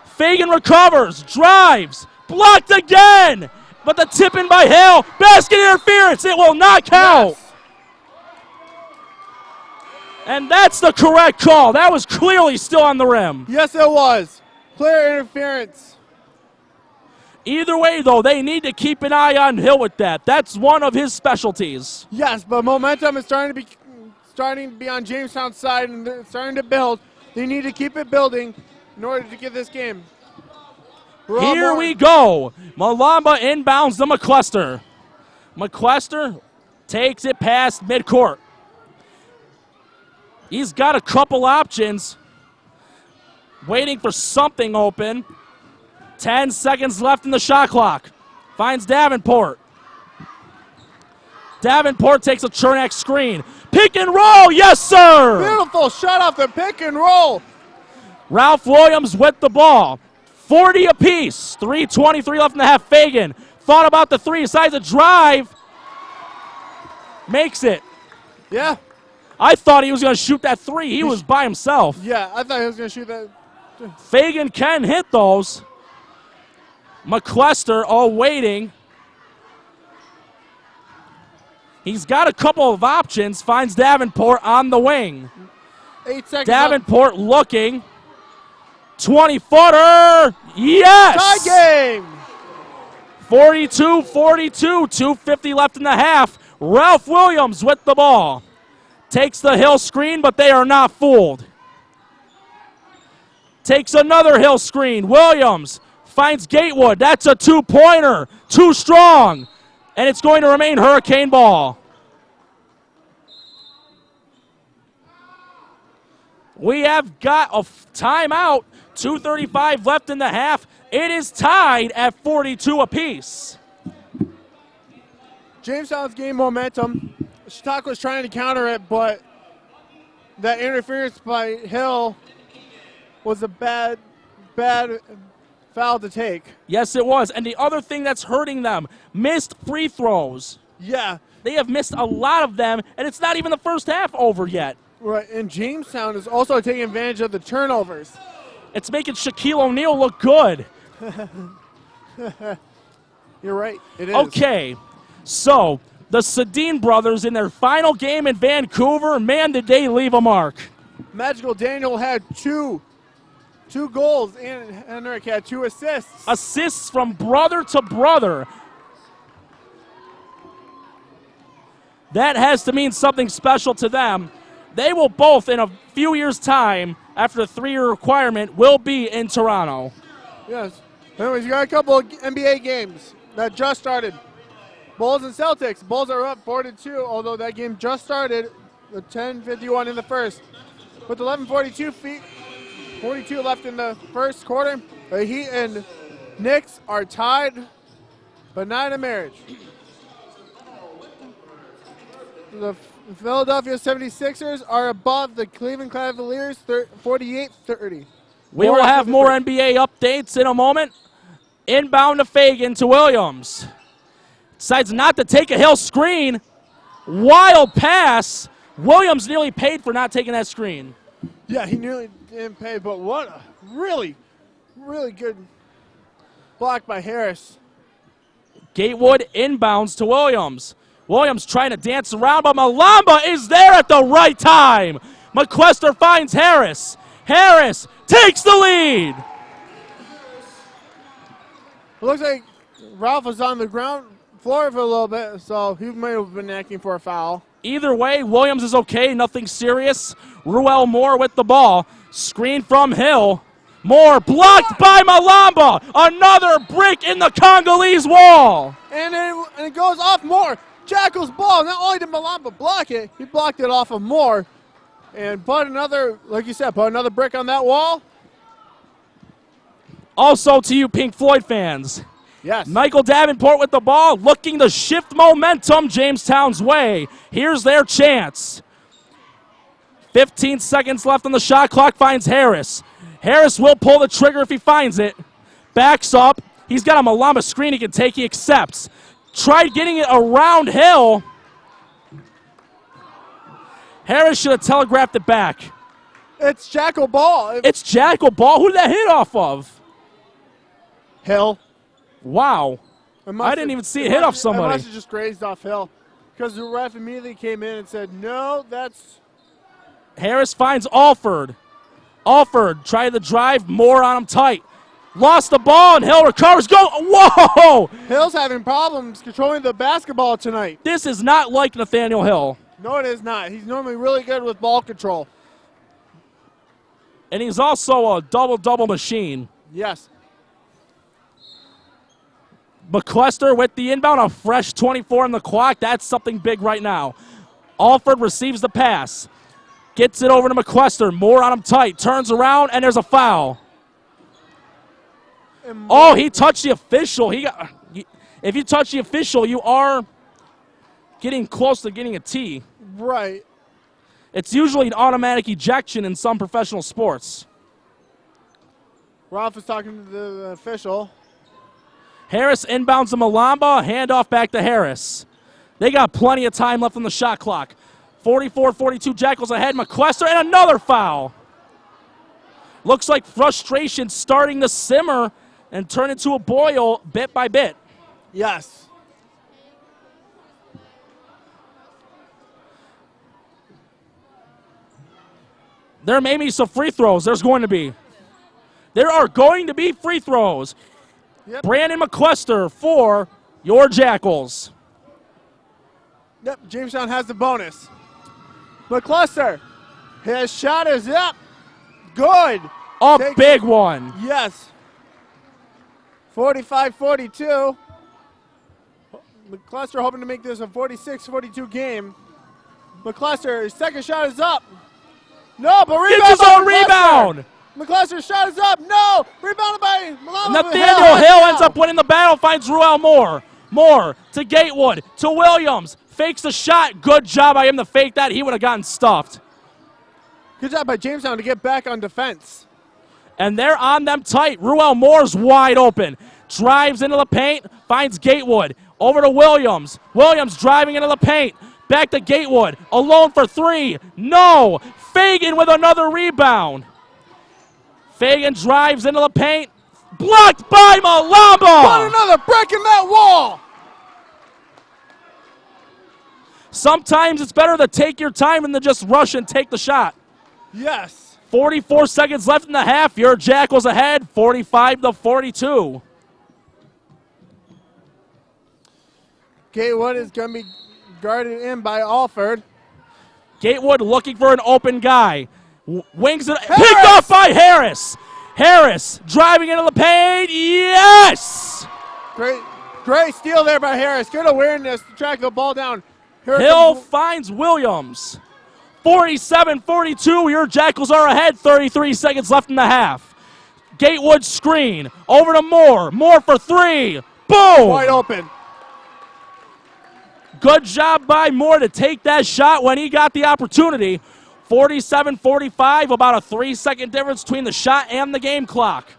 Fagan recovers, drives, blocked again. But the tip in by Hill. Basket interference. It will not count.
Yes.
And that's the correct call. That was clearly still on the rim.
Yes, it was. Clear interference.
Either way, though, they need to keep an eye on Hill with that. That's one of his specialties.
Yes, but momentum is starting to be on Jamestown's side, and they're starting to build. They need to keep it building in order to get this game.
Here we go. Malamba inbounds to McCluster. McCluster takes it past midcourt. He's got a couple options. Waiting for something open. 10 seconds left in the shot clock. Finds Davenport. Davenport takes a Chernak screen. Pick and roll, yes sir!
Beautiful shot off the pick and roll.
Ralph Williams with the ball. 40 apiece. 3:23 left in the half. Fagan thought about the three, decides to drive. Makes it.
Yeah.
I thought he was going to shoot that three. He was by himself.
Yeah, I thought he was going to shoot that.
Fagan can hit those. McCluster all waiting. He's got a couple of options. Finds Davenport on the wing.
8 seconds
Davenport looking. 20-footer. Yes!
tie game.
42-42. 2:50 left in the half. Ralph Williams with the ball. Takes the Hill screen, but they are not fooled. Takes another Hill screen. Williams finds Gatewood. That's a two-pointer. Too strong. And it's going to remain Hurricane ball. We have got a timeout. 2:35 left in the half. It is tied at 42 apiece.
Jamestown's gained momentum. Chautauqua was trying to counter it, but that interference by Hill was a bad foul to take.
Yes, it was. And the other thing that's hurting them, missed free throws.
Yeah.
They have missed a lot of them, and it's not even the first half over yet.
Right, and Jamestown is also taking advantage of the turnovers.
It's making Shaquille O'Neal look good.
You're right, it is.
Okay, so the Sedin brothers in their final game in Vancouver, man, did they leave a mark.
Magical Daniel had two goals, and Henrik had 2 assists.
Assists from brother to brother. That has to mean something special to them. They will both, in a few years' time, after the 3-year requirement, will be in Toronto.
Yes. Anyways, you got a couple of NBA games that just started. Bulls and Celtics. Bulls are up 4-2, although that game just started with 10:51 in the first. With 11:42 left in the first quarter, the Heat and Knicks are tied, but not in a marriage. The Philadelphia 76ers are above the Cleveland Cavaliers 48-30.
We will have more NBA updates in a moment. Inbound to Fagan to Williams. Decides not to take a Hill screen. Wild pass. Williams nearly paid for not taking that screen.
Yeah, he nearly didn't pay, but what a really, really good block by Harris.
Gatewood inbounds to Williams. Williams trying to dance around, but Malamba is there at the right time. McCluster finds Harris. Harris takes the lead.
It looks like Ralph was on the ground floor for a little bit, so he might have been acting for a foul.
Either way, Williams is okay, nothing serious. Ruel Moore with the ball. Screen from Hill. Moore blocked by Malamba. Another brick in the Congolese wall.
And it goes off Moore. Jackals ball. Not only did Malamba block it, he blocked it off of Moore. And put another, like you said, put another brick on that wall.
Also to you Pink Floyd fans,
Yes.
Michael Davenport with the ball, looking to shift momentum Jamestown's way. Here's their chance. 15 seconds left on the shot clock, finds Harris. Harris will pull the trigger if he finds it. Backs up. He's got a Malamba screen he can take. He accepts. Tried getting it around Hill. Harris should have telegraphed it back.
It's Jackal ball.
It's Jackal ball. Who did that hit off of?
Hill.
Wow. I didn't even see it hit off
It
somebody.
must have just grazed off Hill. Because the ref immediately came in and said, no, that's...
Harris finds Alford. Alford tried the drive, Moore on him tight. Lost the ball, and Hill recovers. Go! Whoa!
Hill's having problems controlling the basketball tonight.
This is not like Nathaniel Hill.
No, it is not. He's normally really good with ball control.
And he's also a double-double machine.
Yes.
McCluster with the inbound, a fresh 24 on the clock. That's something big right now. Alford receives the pass. Gets it over to McCluster. Moore on him tight. Turns around, and there's a foul. Oh, he touched the official. If you touch the official, you are getting close to getting a T.
Right.
It's usually an automatic ejection in some professional sports.
Ralph is talking to the official.
Harris inbounds to Malamba. Handoff back to Harris. They got plenty of time left on the shot clock. 44-42 Jackals ahead. McCluster, and another foul. Looks like frustration starting to simmer and turn into a boil bit by bit.
Yes.
There may be some free throws. There are going to be free throws.
Yep.
Brandon McCluster for your Jackals.
Yep, Jamestown has the bonus. McCluster, his shot is up. Good.
A big one.
Yes. 45-42. McCluster hoping to make this a 46-42 game. McCluster, his second shot is up. No, but rebound.
Gets his own rebound.
McCluster's shot is up. No, rebounded by Malamba.
Nathaniel Hill ends up winning the battle, finds Ruel Moore. Moore to Gatewood, to Williams. Fakes the shot. Good job by him to fake that. He would have gotten stuffed.
Good job by Jamestown to get back on defense.
And they're on them tight. Ruel Moore's wide open. Drives into the paint, finds Gatewood. Over to Williams. Williams driving into the paint. Back to Gatewood. Alone for three. No. Fagan with another rebound. Fagan drives into the paint. Blocked by Malamba.
Put another brick in that wall.
Sometimes it's better to take your time than to just rush and take the shot.
Yes.
44 seconds left in the half. Your Jackals ahead, 45-42.
Gatewood is going to be guarded in by Alford.
Gatewood looking for an open guy. Wings it. Picked off by Harris. Harris driving into the paint. Yes!
Great steal there by Harris. Good awareness to track the ball down.
Hill finds Williams. 47-42. Your Jackals are ahead. 33 seconds left in the half. Gatewood screen. Over to Moore. Moore for three. Boom!
Wide open.
Good job by Moore to take that shot when he got the opportunity. 47-45, about a 3-second difference between the shot and the game clock.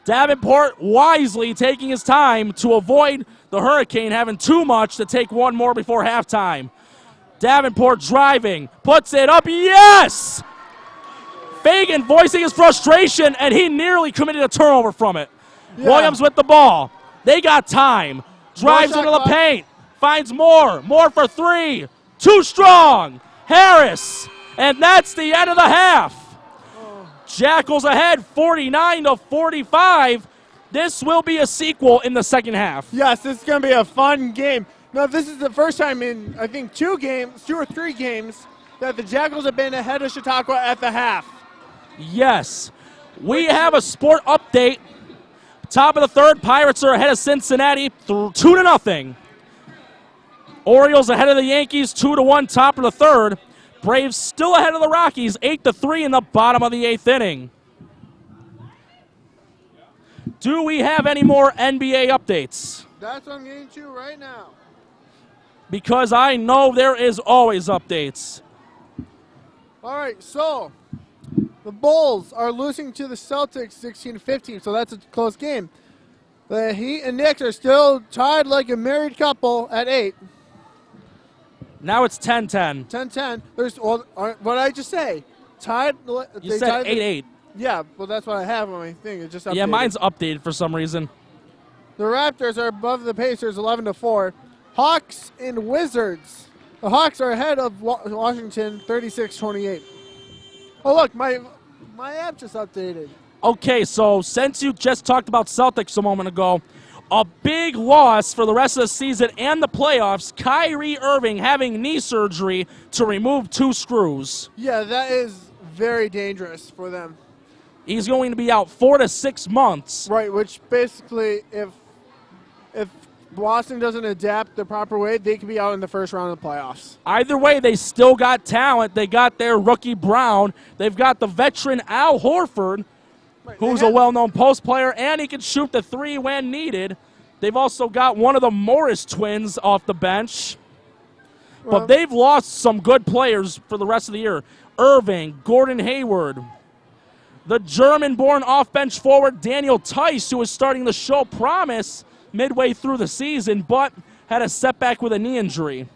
Davenport wisely taking his time to avoid the Hurricane having too much to take one more before halftime. Davenport driving, puts it up, yes! Fagan voicing his frustration, and he nearly committed a turnover from it. Yeah. Williams with the ball. They got time. Drives into the paint. Finds Moore. Moore for three. Too strong. Harris. And that's the end of the half. Jackals ahead 49-45. This will be a sequel in the second half.
Yes, this is going to be a fun game. Now, this is the first time in, I think, two or three games that the Jackals have been ahead of Chautauqua at the half.
Yes. We have a sport update. Top of the third, Pirates are ahead of Cincinnati 2-0. Orioles ahead of the Yankees 2-1, top of the third. Braves still ahead of the Rockies 8-3 in the bottom of the 8th inning. Do we have any more NBA updates?
That's what I'm getting to right now.
Because I know there is always updates.
All right, so the Bulls are losing to the Celtics 16-15, so that's a close game. The Heat and Knicks are still tied like a married couple at 8.
Now it's 10-10.
10-10. There's what I just say? Tied.
You said 8-8.
Yeah, well, that's what I have on my thing. It's just updated.
Yeah, mine's updated for some reason.
The Raptors are above the Pacers 11-4. Hawks and Wizards. The Hawks are ahead of Washington 36-28. Oh, look, my app just updated.
Okay, so since you just talked about Celtics a moment ago, a big loss for the rest of the season and the playoffs, Kyrie Irving having knee surgery to remove 2 screws.
Yeah, that is very dangerous for them.
He's going to be out 4 to 6 months.
Right, which basically, if Boston doesn't adapt the proper way, they could be out in the first round of the playoffs.
Either way, they still got talent. They got their rookie Brown. They've got the veteran Al Horford, who's a well-known post player, and he can shoot the 3 when needed. They've also got one of the Morris twins off the bench. But they've lost some good players for the rest of the year. Irving, Gordon Hayward, the German-born off-bench forward Daniel Tice, who was starting to show promise midway through the season, but had a setback with a knee injury.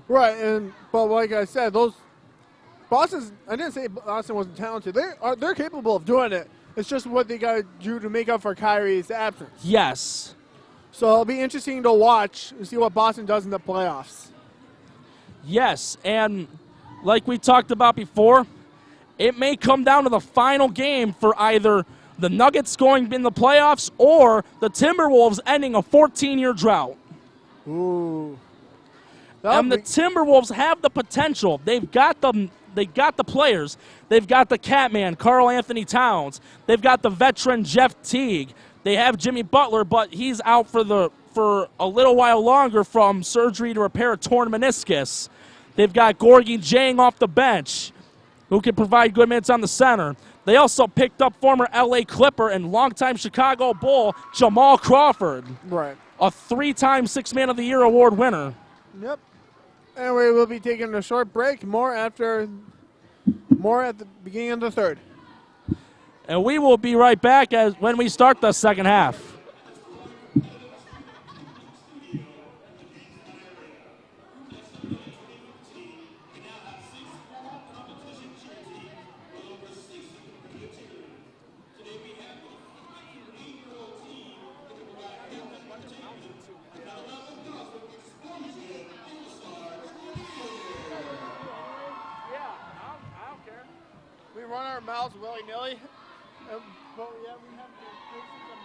Right, but like I said, I didn't say Boston wasn't talented. They're capable of doing it. It's just what they got to do to make up for Kyrie's absence.
Yes.
So it'll be interesting to watch and see what Boston does in the playoffs.
Yes, and like we talked about before, it may come down to the final game for either the Nuggets going in the playoffs or the Timberwolves ending a 14-year drought.
Ooh.
And the Timberwolves have the potential. They've got the players. They've got the Catman, Karl Anthony Towns. They've got the veteran Jeff Teague. They have Jimmy Butler, but he's out for a little while longer from surgery to repair a torn meniscus. They've got Gorgie Jang off the bench, who can provide good minutes on the center. They also picked up former LA Clipper and longtime Chicago Bull Jamal Crawford.
Right.
A 3-time Sixth Man of the Year award winner.
Yep. Anyway, we'll be taking a short break. More at the beginning of the third.
And we will be right back when we start the second half.
We run our mouths willy-nilly. But yeah, we have the basics of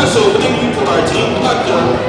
special thank you to our team collector.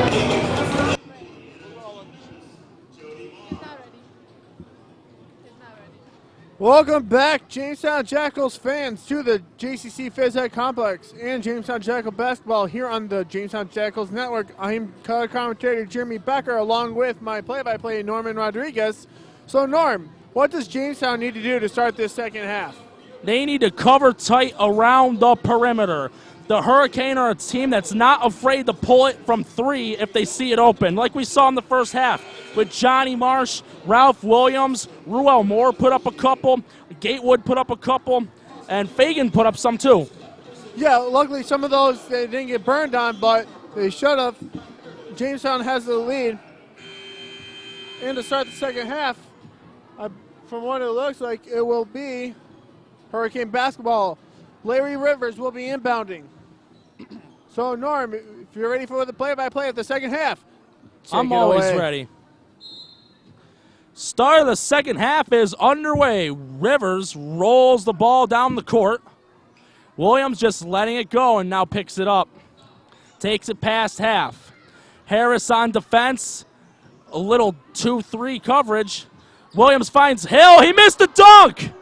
Welcome back, Jamestown Jackals fans, to the JCC Phys Ed Complex and Jamestown Jackal basketball here on the Jamestown Jackals Network. I'm color commentator Jeremy Becker, along with my play-by-play Norman Rodriguez. So, Norm, what does Jamestown need to do to start this second half?
They need to cover tight around the perimeter. The Hurricane are a team that's not afraid to pull it from three if they see it open, like we saw in the first half with Johnny Marsh, Ralph Williams, Ruel Moore put up a couple, Gatewood put up a couple, and Fagan put up some too.
Yeah, luckily some of those they didn't get burned on, but they should have. Jamestown has the lead. And to start the second half, from what it looks like, it will be Hurricane basketball. Larry Rivers will be inbounding. So, Norm, if you're ready for the play-by-play of the second half,
I'm always ready. Start of the second half is underway. Rivers rolls the ball down the court. Williams just letting it go and now picks it up. Takes it past half. Harris on defense. A little 2-3 coverage. Williams finds Hill. He missed the dunk.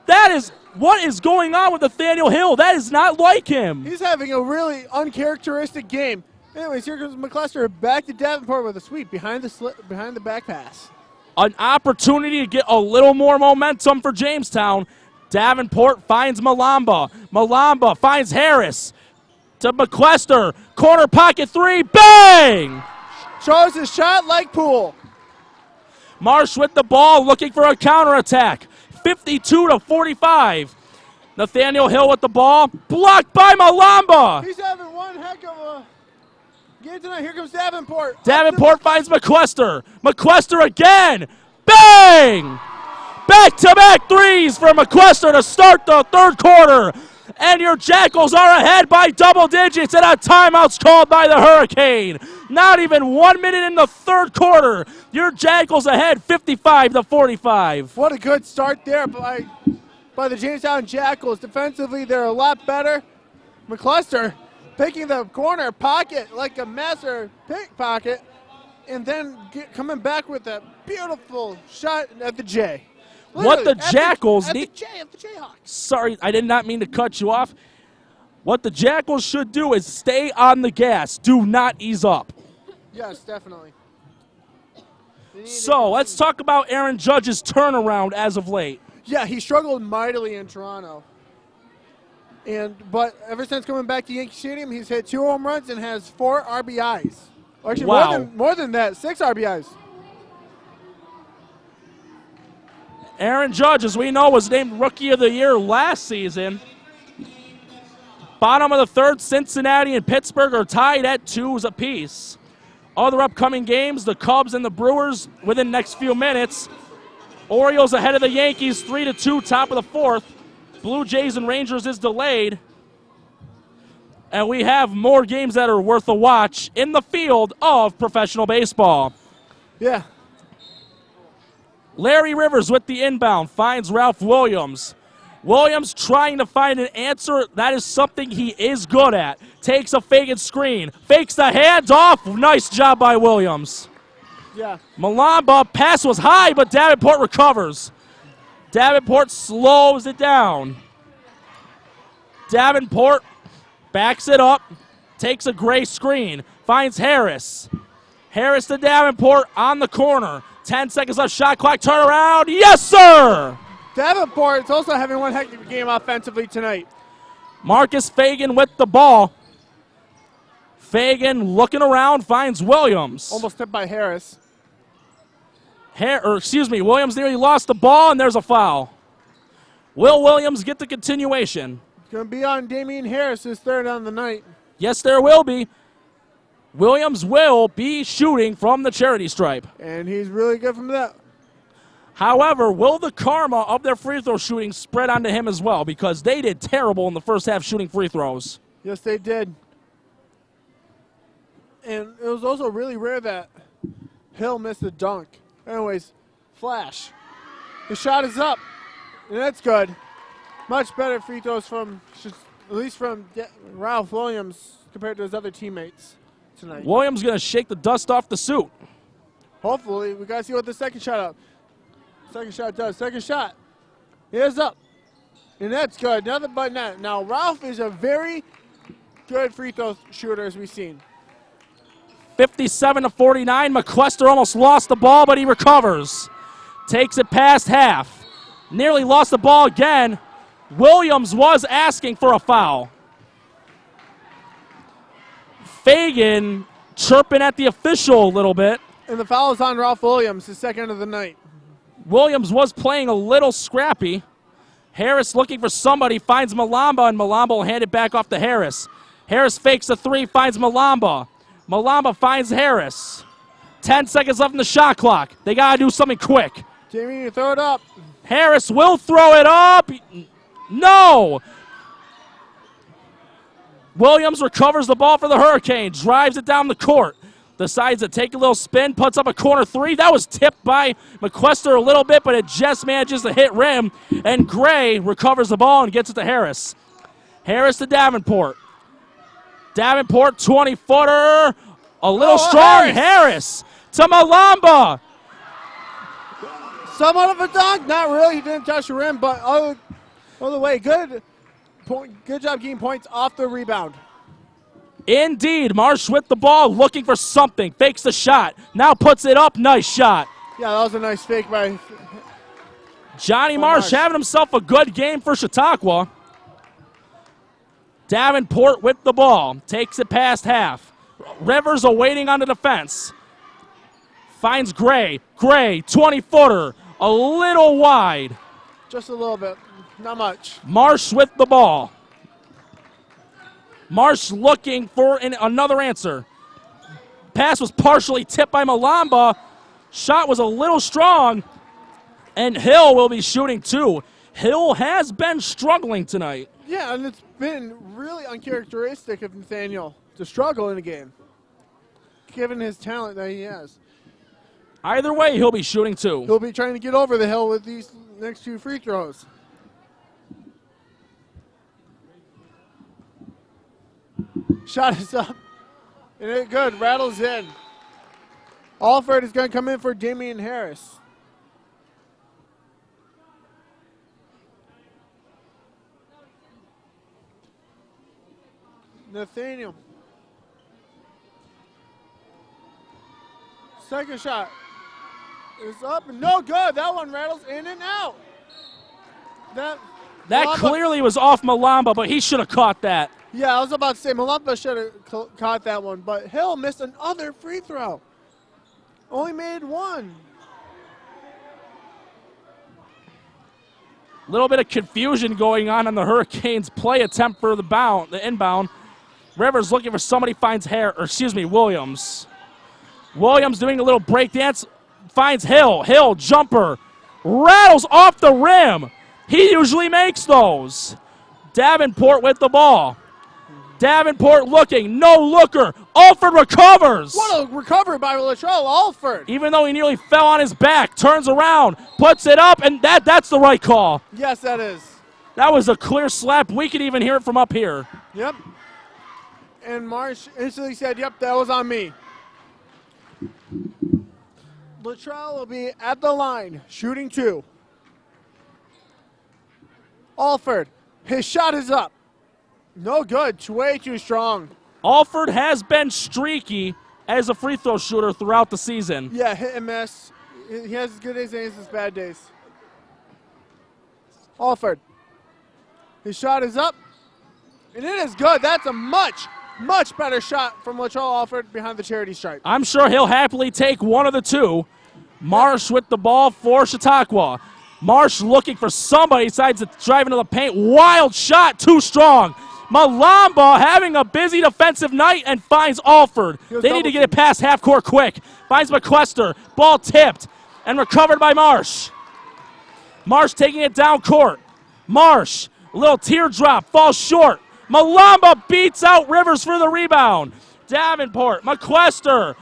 That is what is going on with Nathaniel Hill. That is not like him.
He's having a really uncharacteristic game. Anyways, here comes McCluster back to Davenport with a sweep behind the back pass.
An opportunity to get a little more momentum for Jamestown. Davenport finds Malamba. Malamba finds Harris to McCluster. Corner pocket three. Bang!
Shows his shot like Poole.
Marsh with the ball looking for a counterattack. 52-45. Nathaniel Hill with the ball. Blocked by Malamba.
He's having one heck of a game tonight. Here comes Davenport.
Davenport finds McCluster. McCluster again. Bang! Back-to-back threes for McCluster to start the third quarter. And your Jackals are ahead by double digits, and a timeout's called by the Hurricane. Not even 1 minute in the third quarter. Your Jackals ahead 55-45.
What a good start there by the Jamestown Jackals. Defensively, they're a lot better. McCluster picking the corner pocket like a master pickpocket, and then coming back with a beautiful shot at the J.
What the Jackals need.
At the Jayhawks.
Sorry, I did not mean to cut you off. What the Jackals should do is stay on the gas. Do not ease up.
Yes, definitely.
So let's talk about Aaron Judge's turnaround as of late.
Yeah, he struggled mightily in Toronto. But ever since coming back to Yankee Stadium, he's hit 2 home runs and has 4 RBIs. Actually,
wow.
more than that, 6 RBIs.
Aaron Judge, as we know, was named Rookie of the Year last season. Bottom of the third, Cincinnati and Pittsburgh are tied at 2s apiece. Other upcoming games, the Cubs and the Brewers within the next few minutes. Orioles ahead of the Yankees, 3-2, top of the fourth. Blue Jays and Rangers is delayed. And we have more games that are worth a watch in the field of professional baseball.
Yeah.
Larry Rivers with the inbound finds Ralph Williams. Williams trying to find an answer. That is something he is good at. Takes a fake screen. Fakes the handoff. Nice job by Williams.
Yeah.
Malamba, pass was high, but Davenport recovers. Davenport slows it down. Davenport backs it up. Takes a gray screen. Finds Harris. Harris to Davenport on the corner. 10 seconds left, shot clock, turn around. Yes, sir!
Davenport is also having one heck of a game offensively tonight.
Marcus Fagan with the ball. Fagan looking around, finds Williams.
Almost hit by Harris.
Williams nearly lost the ball, and there's a foul. Will Williams get the continuation?
It's going to be on Damian Harris, his third on the night.
Yes, there will be. Williams will be shooting from the charity stripe.
And he's really good from that.
However, will the karma of their free throw shooting spread onto him as well? Because they did terrible in the first half shooting free throws.
Yes, they did. And it was also really rare that Hill missed a dunk. Anyways, flash. The shot is up. And that's good. Much better free throws from at least from Ralph Williams compared to his other teammates tonight.
Williams going to shake the dust off the suit.
Hopefully, we got to see what the second shot does. Second shot is up, and that's good. Nothing but net. Now, Ralph is a very good free throw shooter, as we've seen.
57-49. McQuester almost lost the ball, but he recovers. Takes it past half. Nearly lost the ball again. Williams was asking for a foul. Fagan chirping at the official a little bit.
And the foul is on Ralph Williams, his second of the night.
Williams was playing a little scrappy. Harris looking for somebody, finds Malamba, and Malamba will hand it back off to Harris. Harris fakes a three, finds Malamba. Malamba finds Harris. 10 seconds left in the shot clock. They got to do something quick.
Jamie, you throw it up.
Harris will throw it up. No! Williams recovers the ball for the Hurricanes, drives it down the court, decides to take a little spin, puts up a corner three. That was tipped by McQuester a little bit, but it just manages to hit rim, and Gray recovers the ball and gets it to Harris. Harris to Davenport. Davenport, 20-footer, a little strong. Harris to Malamba.
Somewhat of a dunk, not really. He didn't touch the rim, but other way, good job getting points off the rebound.
Indeed, Marsh with the ball, looking for something. Fakes the shot, now puts it up. Nice shot.
Yeah, that was a nice fake by
Johnny Marsh having himself a good game for Chautauqua. Davenport with the ball, takes it past half. Rivers awaiting on the defense. Finds Gray. Gray, 20-footer, a little wide.
Just a little bit, not much.
Marsh with the ball. Marsh looking for another answer. Pass was partially tipped by Malamba. Shot was a little strong, and Hill will be shooting too. Hill has been struggling tonight.
Yeah, and it's been really uncharacteristic of Nathaniel to struggle in a game, given his talent that he has.
Either way, he'll be shooting too.
He'll be trying to get over the hill with these next two free throws. Shot is up. And it good. Rattles in. Alford is going to come in for Damian Harris. Nathaniel. Second shot is up. No good. That one rattles in and out. That
Malamba clearly was off Malamba, but he should have caught that.
Yeah, I was about to say Malamba should have caught that one, but Hill missed another free throw. Only made one.
A little bit of confusion going on the Hurricanes' play attempt for the inbound. Rivers looking for somebody, finds Williams. Williams doing a little break dance, finds Hill. Hill, jumper, rattles off the rim. He usually makes those. Davenport with the ball. Davenport looking, no looker. Alford recovers.
What a recovery by Latrell Alford.
Even though he nearly fell on his back, turns around, puts it up, and that's the right call.
Yes, that is.
That was a clear slap. We could even hear it from up here.
Yep. And Marsh instantly said, yep, that was on me. Latrell will be at the line, shooting two. Alford, his shot is up. No good, way too strong.
Alford has been streaky as a free throw shooter throughout the season.
Yeah, hit and miss. He has his good days and his bad days. Alford, his shot is up, and it is good. That's a much better shot from Latrell Alford behind the charity stripe.
I'm sure he'll happily take one of the two. Marsh with the ball for Chautauqua. Marsh looking for somebody, decides to drive into the paint. Wild shot, too strong. Malamba having a busy defensive night and finds Alford. They need to get it past half court quick. Finds McQuester. Ball tipped and recovered by Marsh. Marsh taking it down court. Marsh, a little teardrop, falls short. Malamba beats out Rivers for the rebound. Davenport, McQuester,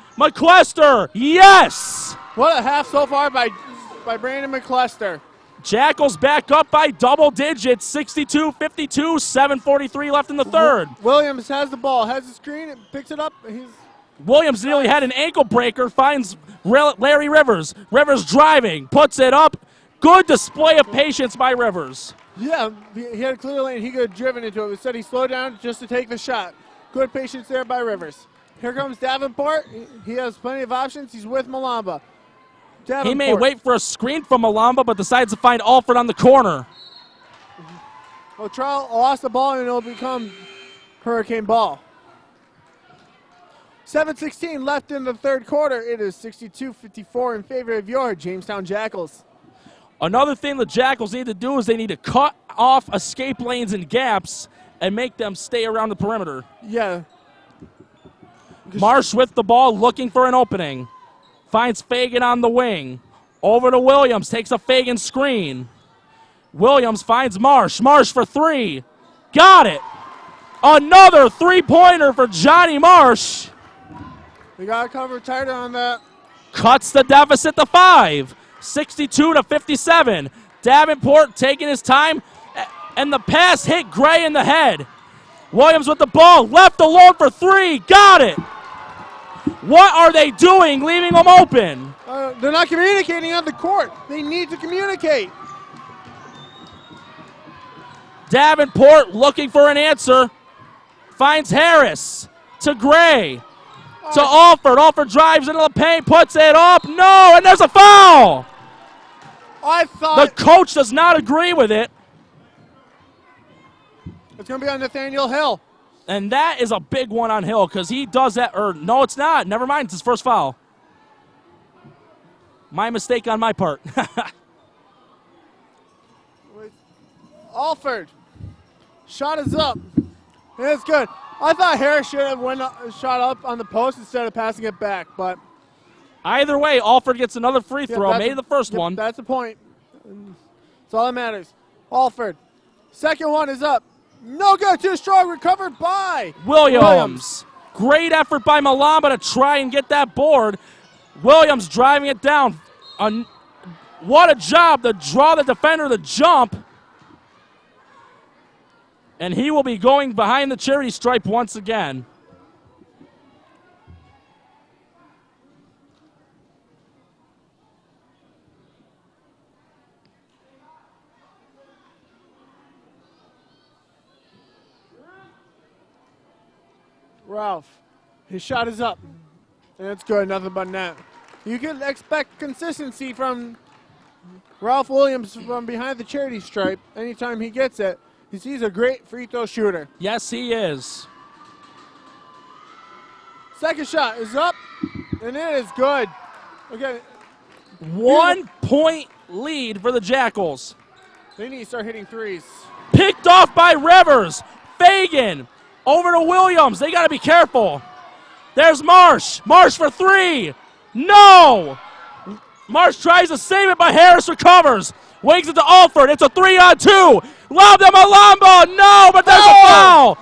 yes!
What a half so far by Brandon McCluster.
Jackals back up by double digits, 62-52, 7:43 left in the third.
Williams has the ball, has the screen, picks it up.
Williams nearly had an ankle breaker, finds Larry Rivers. Rivers driving, puts it up. Good display of patience by Rivers.
Yeah, he had a clear lane. He could have driven into it. Instead, he slowed down just to take the shot. Good patience there by Rivers. Here comes Davenport. He has plenty of options. He's with Malamba. Davenport.
He may wait for a screen from Malamba, but decides to find Alford on the corner.
Luttrell lost the ball, and it'll become Hurricane ball. 7:16 left in the third quarter. It is 62-54 in favor of your Jamestown Jackals.
Another thing the Jackals need to do is they need to cut off escape lanes and gaps and make them stay around the perimeter.
Yeah.
Marsh with the ball, looking for an opening. Finds Fagan on the wing. Over to Williams, takes a Fagan screen. Williams finds Marsh. Marsh for three. Got it. Another three-pointer for Johnny Marsh.
We got to cover tighter on that.
Cuts the deficit to 5. 62-57. Davenport taking his time, and the pass hit Gray in the head. Williams with the ball, left alone for three. Got it. What are they doing, leaving them open?
They're not communicating on the court. They need to communicate.
Davenport looking for an answer. Finds Harris to Gray. To Alford. Alford drives into the paint, puts it up. No, and there's a foul.
I thought
the coach does not agree with it.
It's going to be on Nathaniel Hill.
And that is a big one on Hill because he does that. Or no, it's not. Never mind. It's his first foul. My mistake on my part.
Alford. Shot is up. It's good. I thought Harris should have shot up on the post instead of passing it back, but
either way, Alford gets another free throw. Made the first one.
That's the point. That's all that matters. Alford. Second one is up. No good. Too strong. Recovered by
Williams. Great effort by Malamba to try and get that board. Williams driving it down. What a job to draw the defender the jump. And he will be going behind the charity stripe once again.
Ralph, his shot is up. And it's good, nothing but net. You can expect consistency from Ralph Williams from behind the charity stripe anytime he gets it. He's a great free throw shooter.
Yes, he is.
Second shot is up, and it is good. Again,
1 point lead for the Jackals.
they need to start hitting threes.
Picked off by Rivers. Fagan over to Williams. They got to be careful. There's Marsh. Marsh for three. No. Marsh tries to save it, but Harris recovers. Wings it to Alford. It's a 3-on-2. Lob to Malamba. No, but there's a foul.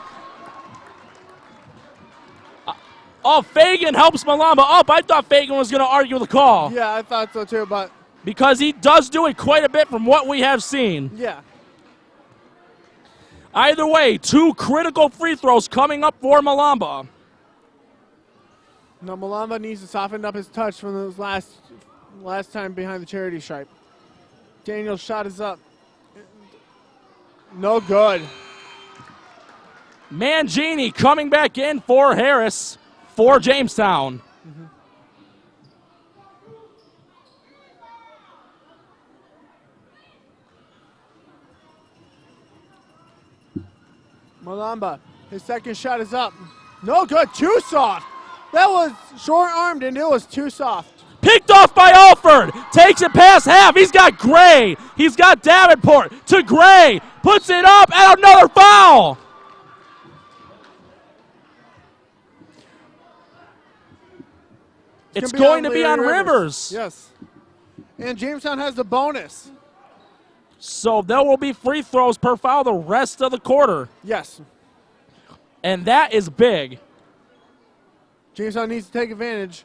Oh, Fagan helps Malamba up. I thought Fagan was going to argue the call.
Yeah, I thought so too, but
because he does do it quite a bit from what we have seen.
yeah.
Either way, two critical free throws coming up for Malamba.
Now Malamba needs to soften up his touch from those last time behind the charity stripe. Daniel's shot is up. No good.
Mangini coming back in for Harris for Jamestown.
Malamba, his second shot is up. No good, too soft. That was short-armed and it was too soft.
Picked off by Alford. Takes it past half. He's got Gray. He's got Davenport to Gray. Puts it up and another foul. It's going to be on Rivers.
Yes. And Jamestown has the bonus.
So there will be free throws per foul the rest of the quarter.
Yes.
And that is big.
Jamestown needs to take advantage.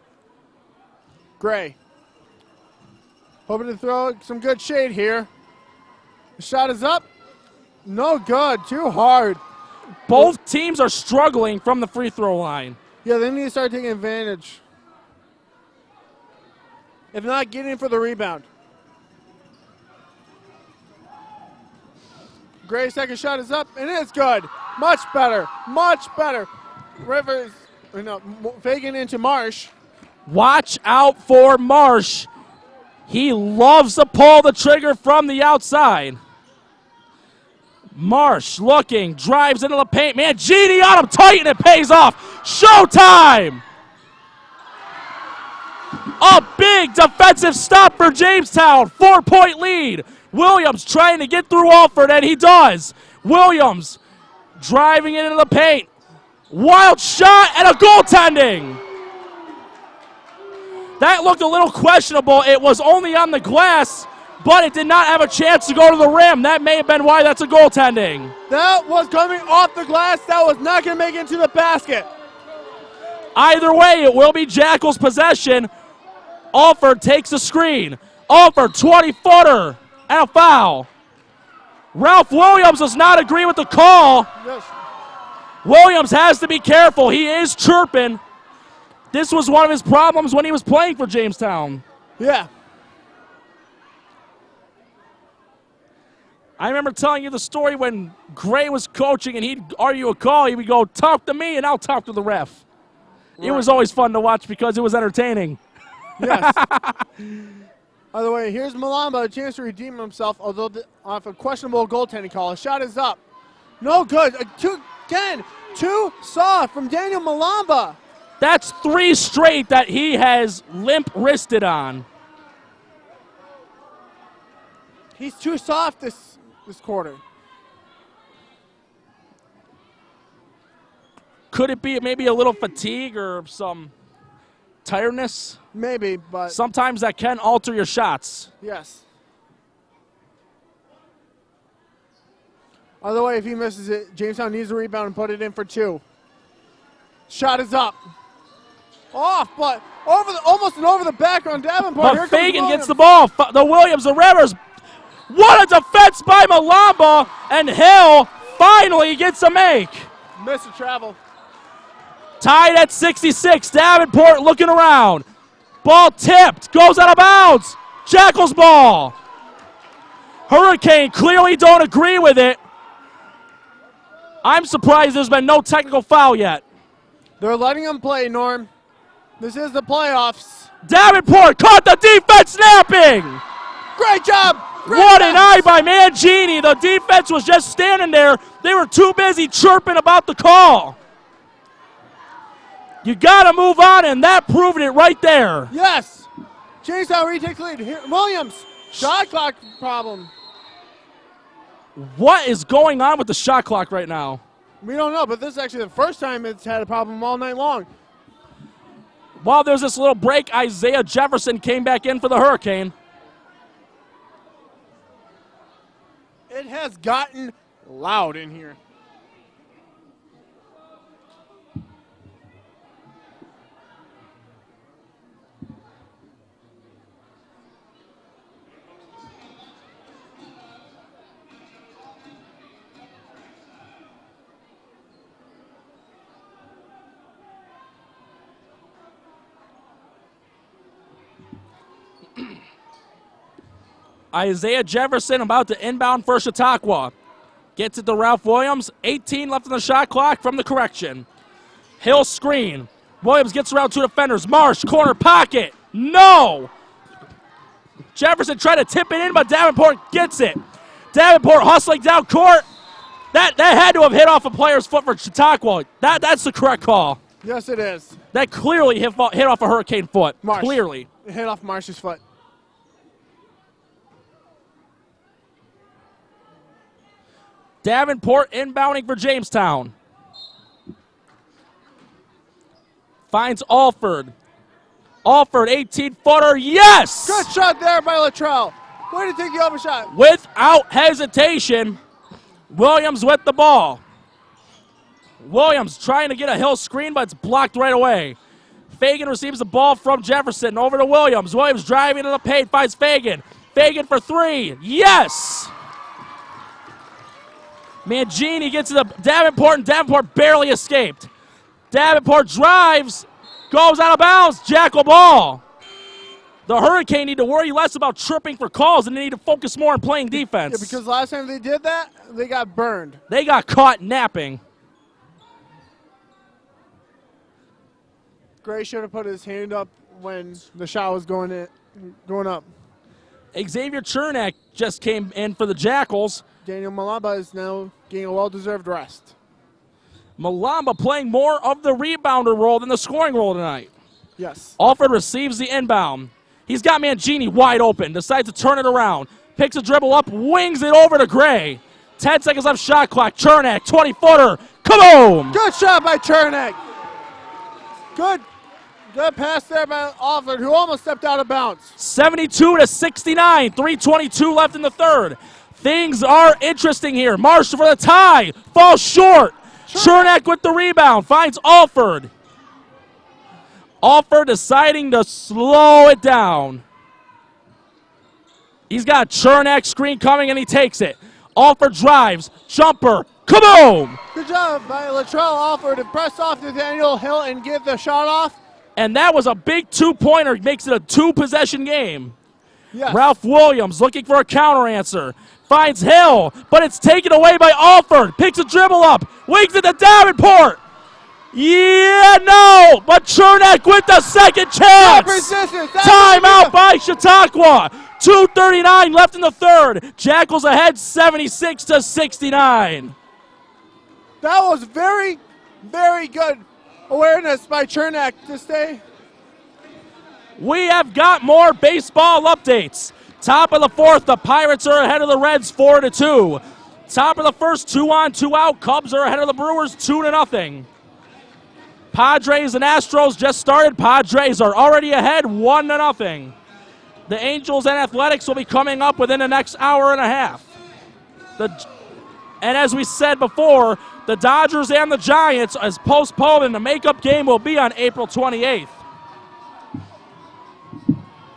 Gray. Hoping to throw some good shade here. The shot is up. No good. Too hard.
Both teams are struggling from the free throw line.
Yeah, they need to start taking advantage. If not, get in for the rebound. Gray's second shot is up, and it's good. Much better. Much better. Fagan into Marsh.
Watch out for Marsh. He loves to pull the trigger from the outside. Marsh looking, drives into the paint. Mangini on him tight, and it pays off. Showtime! A big defensive stop for Jamestown. 4-point lead. Williams trying to get through Alford, and he does. Williams driving it into the paint. Wild shot and a goaltending. That looked a little questionable. It was only on the glass, but it did not have a chance to go to the rim. That may have been why that's a goaltending.
That was coming off the glass. That was not going to make it into the basket.
Either way, it will be Jackals' possession. Alford takes the screen. Alford, 20-footer, and a foul. Ralph Williams does not agree with the call.
Yes.
Williams has to be careful. He is chirping. This was one of his problems when he was playing for Jamestown.
Yeah.
I remember telling you the story when Gray was coaching and he'd argue a call. He would go, talk to me and I'll talk to the ref. Right. It was always fun to watch because it was entertaining.
Yes. By the way, here's Malamba, a chance to redeem himself, although off a questionable goaltending call. A shot is up. No good. Too soft from Daniel Malamba.
That's 3 straight that he has limp-wristed on.
He's too soft this quarter.
Could it be maybe a little fatigue or some tiredness?
Maybe, but
sometimes that can alter your shots.
Yes. By the way, if he misses it, Jamestown needs a rebound and put it in for 2. Shot is up. Off, but almost and over the back on Davenport.
But Fagan gets the ball. The Williams, the Rivers. What a defense by Malamba, and Hill finally gets a make.
Missed the travel.
Tied at 66. Davenport looking around. Ball tipped. Goes out of bounds. Jackals ball. Hurricane clearly don't agree with it. I'm surprised there's been no technical foul yet.
They're letting him play, Norm. This is the playoffs.
Davenport caught the defense snapping.
Great job.
What an eye by Mangini. The defense was just standing there. They were too busy chirping about the call. You got to move on, and that proved it right there.
Yes. Jamestown retakes lead. Williams, shot clock problem.
What is going on with the shot clock right now?
We don't know, but this is actually the first time it's had a problem all night long.
While there's this little break, Isaiah Jefferson came back in for the Hurricane.
It has gotten loud in here.
Isaiah Jefferson about to inbound for Chautauqua. Gets it to Ralph Williams. 18 left on the shot clock from the correction. Hill screen. Williams gets around 2 defenders. Marsh, corner pocket. No! Jefferson tried to tip it in, but Davenport gets it. Davenport hustling down court. That had to have hit off a player's foot for Chautauqua. That's the correct call.
Yes, it is.
That clearly hit off a Hurricane foot.
Marsh.
Clearly.
It hit off Marsh's foot.
Davenport inbounding for Jamestown. Finds Alford. Alford, 18-footer, yes!
Good shot there by Luttrell. Way to take the over shot.
Without hesitation, Williams with the ball. Williams trying to get a Hill screen, but it's blocked right away. Fagan receives the ball from Jefferson. Over to Williams. Williams driving to the paint, finds Fagan. Fagan for 3, yes! Mangini gets to the Davenport, and Davenport barely escaped. Davenport drives, goes out of bounds, Jackal ball. The Hurricane need to worry less about tripping for calls, and they need to focus more on playing defense.
Yeah, because last time they did that, they got burned.
They got caught napping.
Gray should have put his hand up when the shot was going up.
Xavier Chernak just came in for the Jackals.
Daniel Malamba is now getting a well-deserved rest.
Malamba playing more of the rebounder role than the scoring role tonight.
Yes.
Alford receives the inbound. He's got Mangini wide open, decides to turn it around. Picks a dribble up, wings it over to Gray. 10 seconds left shot clock. Chernak, 20-footer. Kaboom!
Good shot by Chernak. Good pass there by Alford, who almost stepped out of bounds.
72-69, 3:22 left in the third. Things are interesting here. Marshall for the tie, falls short. Chernak with the rebound, finds Alford. Alford deciding to slow it down. He's got Chernak screen coming, and he takes it. Alford drives, jumper, kaboom!
Good job by Latrell Alford to press off to Daniel Hill and get the shot off.
And that was a big two-pointer, makes it a two-possession game.
Yes.
Ralph Williams looking for a counter answer. Finds Hill, but it's taken away by Alford. Picks a dribble up, wings it to Davenport. Yeah, no, but Chernak with the second chance. Timeout by Chautauqua. 2:39 left in the third. Jackals ahead 76-69.
That was very, very good awareness by Chernak to stay.
We have got more baseball updates. Top of the fourth, the Pirates are ahead of the Reds 4-2. Top of the first, 2-on, 2-out. Cubs are ahead of the Brewers 2-0. Padres and Astros just started. Padres are already ahead 1-0. The Angels and Athletics will be coming up within the next hour and a half. And as we said before, the Dodgers and the Giants is postponed, and the makeup game will be on April 28th.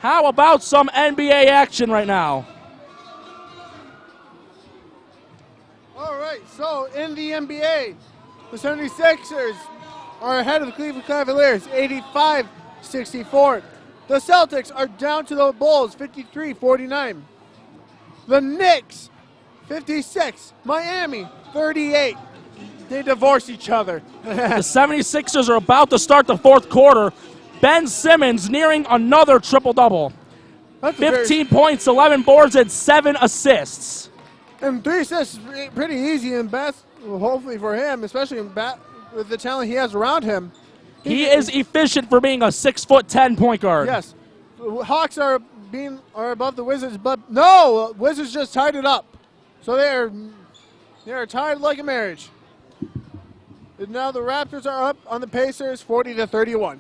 How about some NBA action right now?
All right, so in the NBA, the 76ers are ahead of the Cleveland Cavaliers, 85-64. The Celtics are down to the Bulls, 53-49. The Knicks, 56. Miami, 38. They divorce each other.
The 76ers are about to start the fourth quarter. Ben Simmons nearing another triple-double. 15 points, 11 boards, and 7 assists.
And 3 assists is pretty easy and best, hopefully for him, especially with the talent he has around him.
He is efficient for being a 6'10" point guard.
Yes. Hawks are above the Wizards, but no, Wizards just tied it up. So they are tied like a marriage. And now the Raptors are up on the Pacers, 40-31.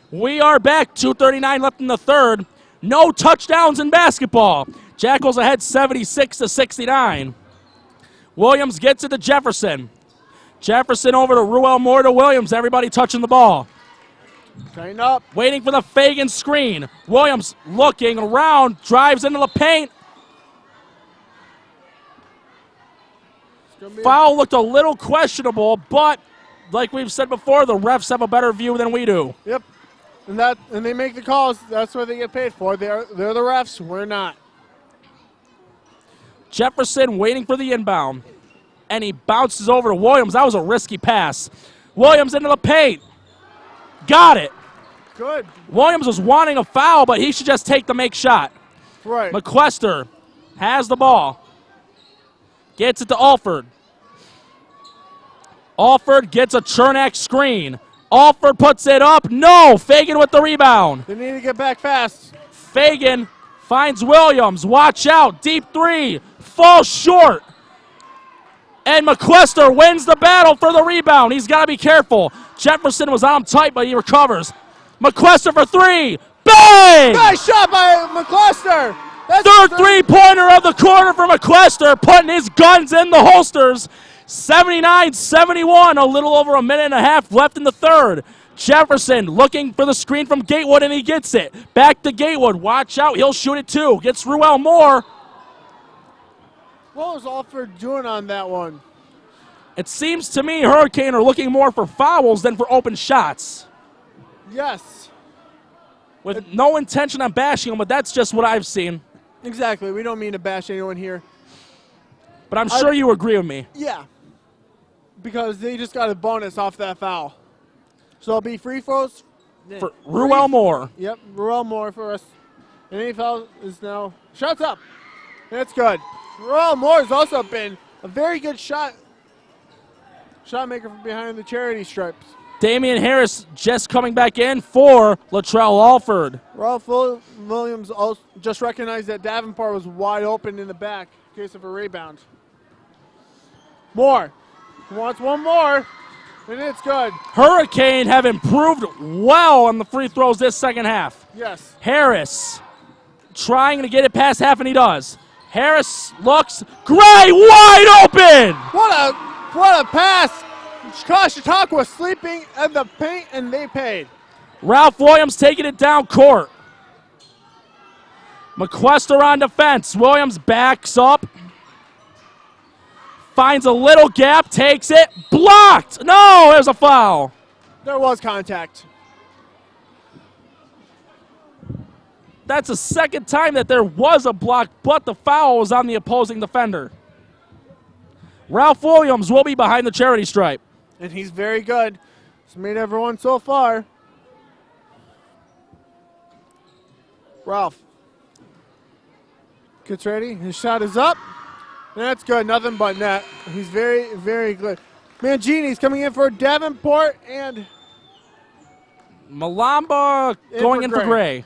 We are back, 2:39 left in the third. No touchdowns in basketball. Jackals ahead 76-69. Williams gets it to Jefferson. Jefferson over to Ruel Moore to Williams. Everybody touching the ball.
Tighten up.
Waiting for the Fagan screen. Williams looking around, drives into the paint. Foul looked a little questionable, but like we've said before, the refs have a better view than we do.
Yep. And they make the calls. That's what they get paid for. They're the refs. We're not.
Jefferson waiting for the inbound. And he bounces over to Williams. That was a risky pass. Williams into the paint. Got it.
Good.
Williams was wanting a foul, but he should just take the make shot.
Right.
McQuester has the ball. Gets it to Alford. Alford gets a Chernak screen. Alford puts it up. No. Fagan with the rebound.
They need to get back fast.
Fagan finds Williams. Watch out. Deep three. Falls short. And McQuester wins the battle for the rebound. He's got to be careful. Jefferson was on him tight, but he recovers. McQuester for three. Bang!
Nice shot by McQuester.
Third three-pointer of the quarter for McQuester, putting his guns in the holsters. 79-71, a little over a minute and a half left in the third. Jefferson looking for the screen from Gatewood, and he gets it. Back to Gatewood. Watch out. He'll shoot it too. Gets Ruel Moore.
What was Alford doing on that one?
It seems to me Hurricane are looking more for fouls than for open shots.
Yes.
With no intention on bashing them, but that's just what I've seen.
Exactly. We don't mean to bash anyone here.
But I'm sure you agree with me.
Yeah. Because they just got a bonus off that foul. So it'll be free throws.
For Ruel Moore.
Yep, Ruel Moore for us. And any foul is now shots up. That's good. Ruel Moore has also been a very good shot maker from behind the charity stripes.
Damian Harris just coming back in for Latrell Alford.
Ralph Williams also just recognized that Davenport was wide open in the back in case of a rebound. Moore wants one more, and it's good.
Hurricane have improved well on the free throws this second half.
Yes.
Harris trying to get it past half, and he does. Harris looks, Gray wide open!
What a pass! Chautauqua sleeping in the paint, and they paid.
Ralph Williams taking it down court. McQuester on defense. Williams backs up. Finds a little gap, takes it, blocked! No, there's a foul.
There was contact.
That's the second time that there was a block, but the foul was on the opposing defender. Ralph Williams will be behind the charity stripe.
And he's very good. He's made everyone so far. Ralph gets ready. His shot is up. That's good. Nothing but net. He's very, very good. Mangini's coming in for Davenport and
Malamba going in for Gray.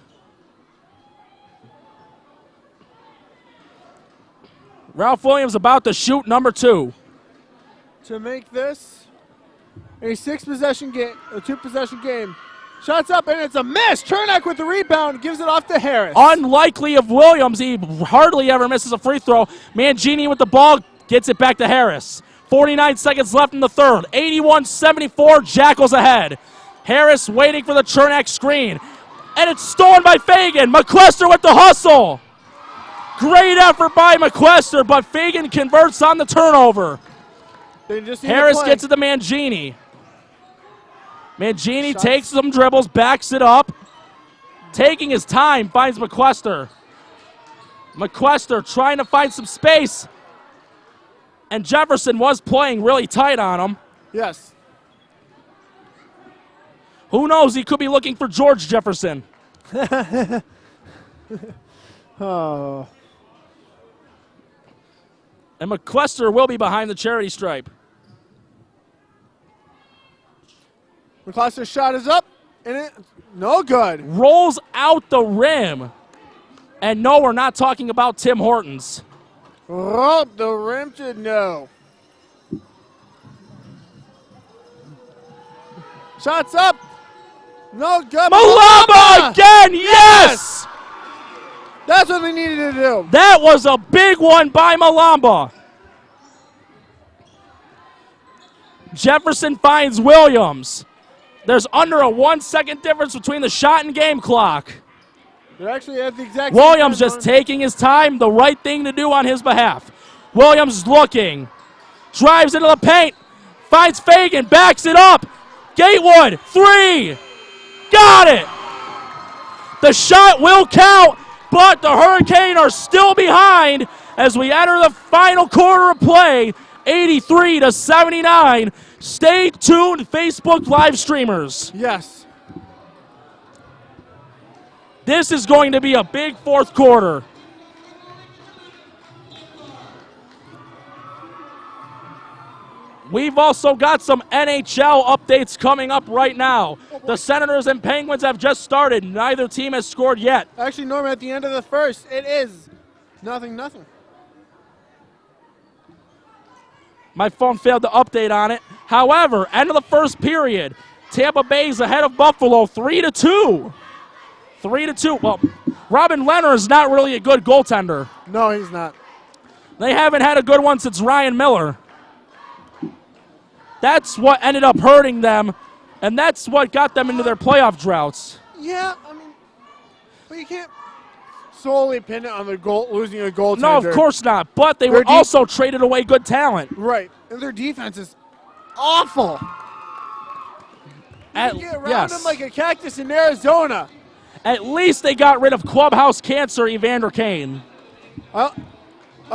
Ralph Williams about to shoot number 2.
To make this a 6-possession game, a 2-possession game. Shots up, and it's a miss. Chernak with the rebound, gives it off to Harris.
Unlikely of Williams. He hardly ever misses a free throw. Mangini with the ball gets it back to Harris. 49 seconds left in the third. 81-74, Jackals ahead. Harris waiting for the Chernak screen. And it's stolen by Fagan. McQuester with the hustle. Great effort by McQuester, but Fagan converts on the turnover. Harris gets it to Mangini. Mangini takes some dribbles, backs it up. Taking his time, finds McQuester. McQuester trying to find some space. And Jefferson was playing really tight on him.
Yes.
Who knows? He could be looking for George Jefferson.
Oh.
And McQuester will be behind the charity stripe.
McQuester's shot is up, and it's no good.
Rolls out the rim. And no, we're not talking about Tim Hortons.
Rolled the rim to no. Shots up. No good.
Malamba again, yes!
That's what we needed to do.
That was a big one by Malamba. Jefferson finds Williams. There's under a 1-second difference between the shot and game clock.
They're actually at the exact
Williams
same
just taking his time, the right thing to do on his behalf. Williams looking, drives into the paint, finds Fagan, backs it up. Gatewood, 3, got it. The shot will count, but the Hurricane are still behind as we enter the final quarter of play, 83-79. Stay tuned, Facebook live streamers.
Yes.
This is going to be a big fourth quarter. We've also got some NHL updates coming up right now. The Senators and Penguins have just started. Neither team has scored yet.
Actually, Norman, at the end of the first, it is 0-0.
My phone failed to update on it. However, end of the first period, Tampa Bay's ahead of Buffalo 3-2. 3-2. Well, Robin Leonard is not really a good goaltender.
No, he's not.
They haven't had a good one since Ryan Miller. That's what ended up hurting them, and that's what got them into their playoff droughts.
Yeah, I mean, but you can't solely dependent on the losing a goaltender.
No, of course not. But they were also traded away good talent.
Right. And their defense is awful. You get around them like a cactus in Arizona.
At least they got rid of clubhouse cancer Evander Kane.
I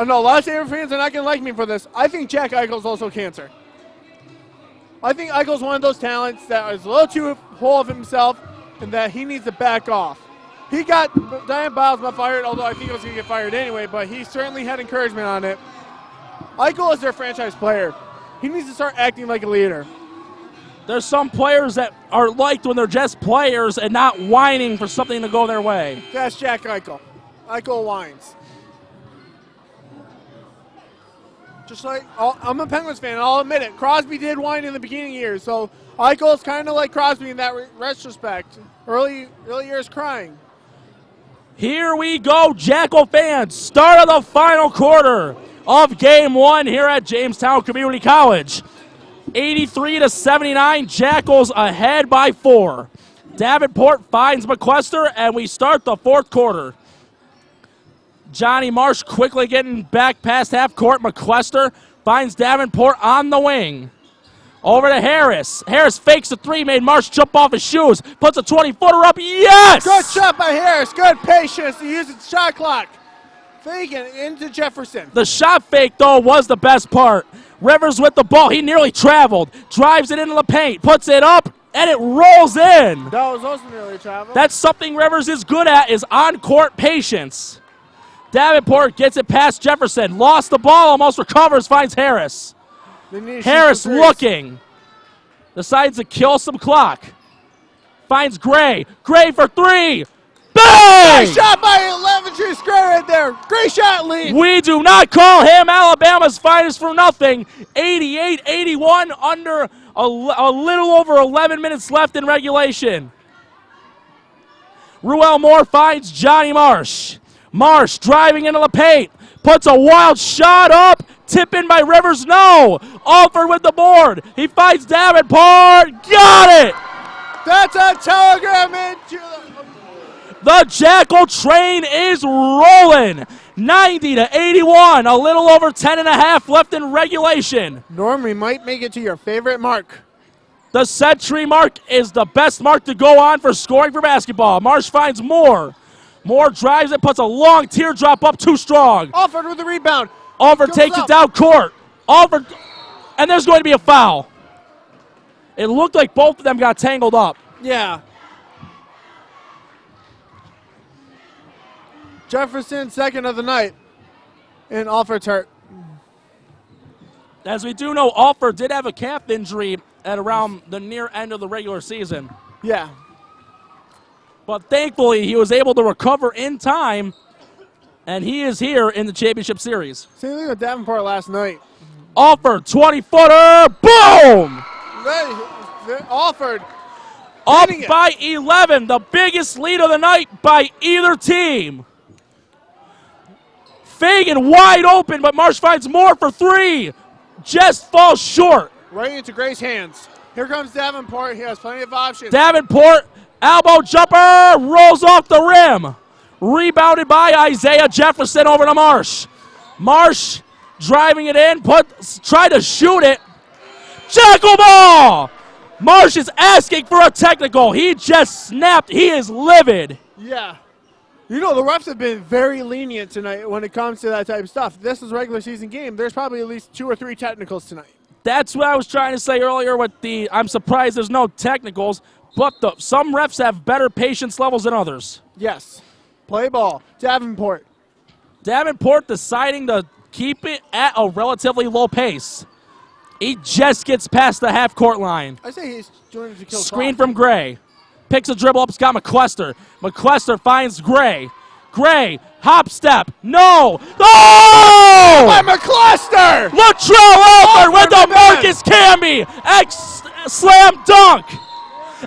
know a lot of Sabres fans are not going to like me for this. I think Jack Eichel's also cancer. I think Eichel's one of those talents that is a little too full of himself and that he needs to back off. He got Diane Bilesma fired, although I think he was going to get fired anyway, but he certainly had encouragement on it. Eichel is their franchise player. He needs to start acting like a leader.
There's some players that are liked when they're just players and not whining for something to go their way.
That's Jack Eichel. Eichel whines. Just like, I'm a Penguins fan, and I'll admit it. Crosby did whine in the beginning years, so Eichel is kind of like Crosby in that retrospect. Early years crying.
Here we go, Jackal fans. Start of the final quarter of Game 1 here at Jamestown Community College. 83-79, Jackals ahead by 4. Davenport finds McQuester, and we start the fourth quarter. Johnny Marsh quickly getting back past half court. McQuester finds Davenport on the wing. Over to Harris. Harris fakes a three, made Marsh jump off his shoes. Puts a 20-footer up. Yes!
Good shot by Harris. Good patience to use the shot clock. Faking into Jefferson.
The shot fake, though, was the best part. Rivers with the ball. He nearly traveled. Drives it into the paint. Puts it up, and it rolls in.
That was also nearly traveled.
That's something Rivers is good at, is on-court patience. Davenport gets it past Jefferson. Lost the ball, almost recovers, finds Harris. Harris looking. Decides to kill some clock. Finds Gray. Gray for three. Bang!
Great shot by Leventree Gray right there. Great shot, Lee.
We do not call him Alabama's finest for nothing. 88-81 under a little over 11 minutes left in regulation. Ruel Moore finds Johnny Marsh. Marsh driving into the paint. Puts a wild shot up. Tip in by Rivers. No. Alford with the board. He finds Davenport. Got it.
That's a telegram into
the Jackal train is rolling. 90-81. A little over 10 and a half left in regulation.
Norm, we might make it to your favorite mark.
The century mark is the best mark to go on for scoring for basketball. Marsh finds Moore. Moore drives it, puts a long teardrop up too strong.
Alford with the rebound.
Alford takes it down court. Alford, and there's going to be a foul. It looked like both of them got tangled up.
Yeah. Jefferson, second of the night. And Alford's hurt.
As we do know, Alford did have a calf injury at around the near end of the regular season.
Yeah.
But thankfully, he was able to recover in time, and he is here in the championship series.
Same thing with Davenport last night.
Alford, 20-footer, boom!
Alford.
Up by 11, the biggest lead of the night by either team. Fagan wide open, but Marsh finds Moore for three. Just falls short.
Right into Gray's hands. Here comes Davenport. He has plenty of options.
Davenport, elbow jumper, rolls off the rim. Rebounded by Isaiah Jefferson over to Marsh. Marsh driving it in, tried to shoot it. Jackal ball! Marsh is asking for a technical. He just snapped. He is livid.
Yeah. You know, the refs have been very lenient tonight when it comes to that type of stuff. This is a regular season game. There's probably at least 2 or 3 technicals tonight.
That's what I was trying to say earlier with the, I'm surprised there's no technicals, but some refs have better patience levels than others.
Yes. Play ball. Davenport.
Davenport deciding to keep it at a relatively low pace. He just gets past the half-court line.
I say he's doing it to kill
Screen from Gray. Picks a dribble up, Scott McQuester. McQuester finds Gray. Gray, hop step. No! Oh!
By McCluster!
Latrell Alford with the Marcus Camby slam dunk.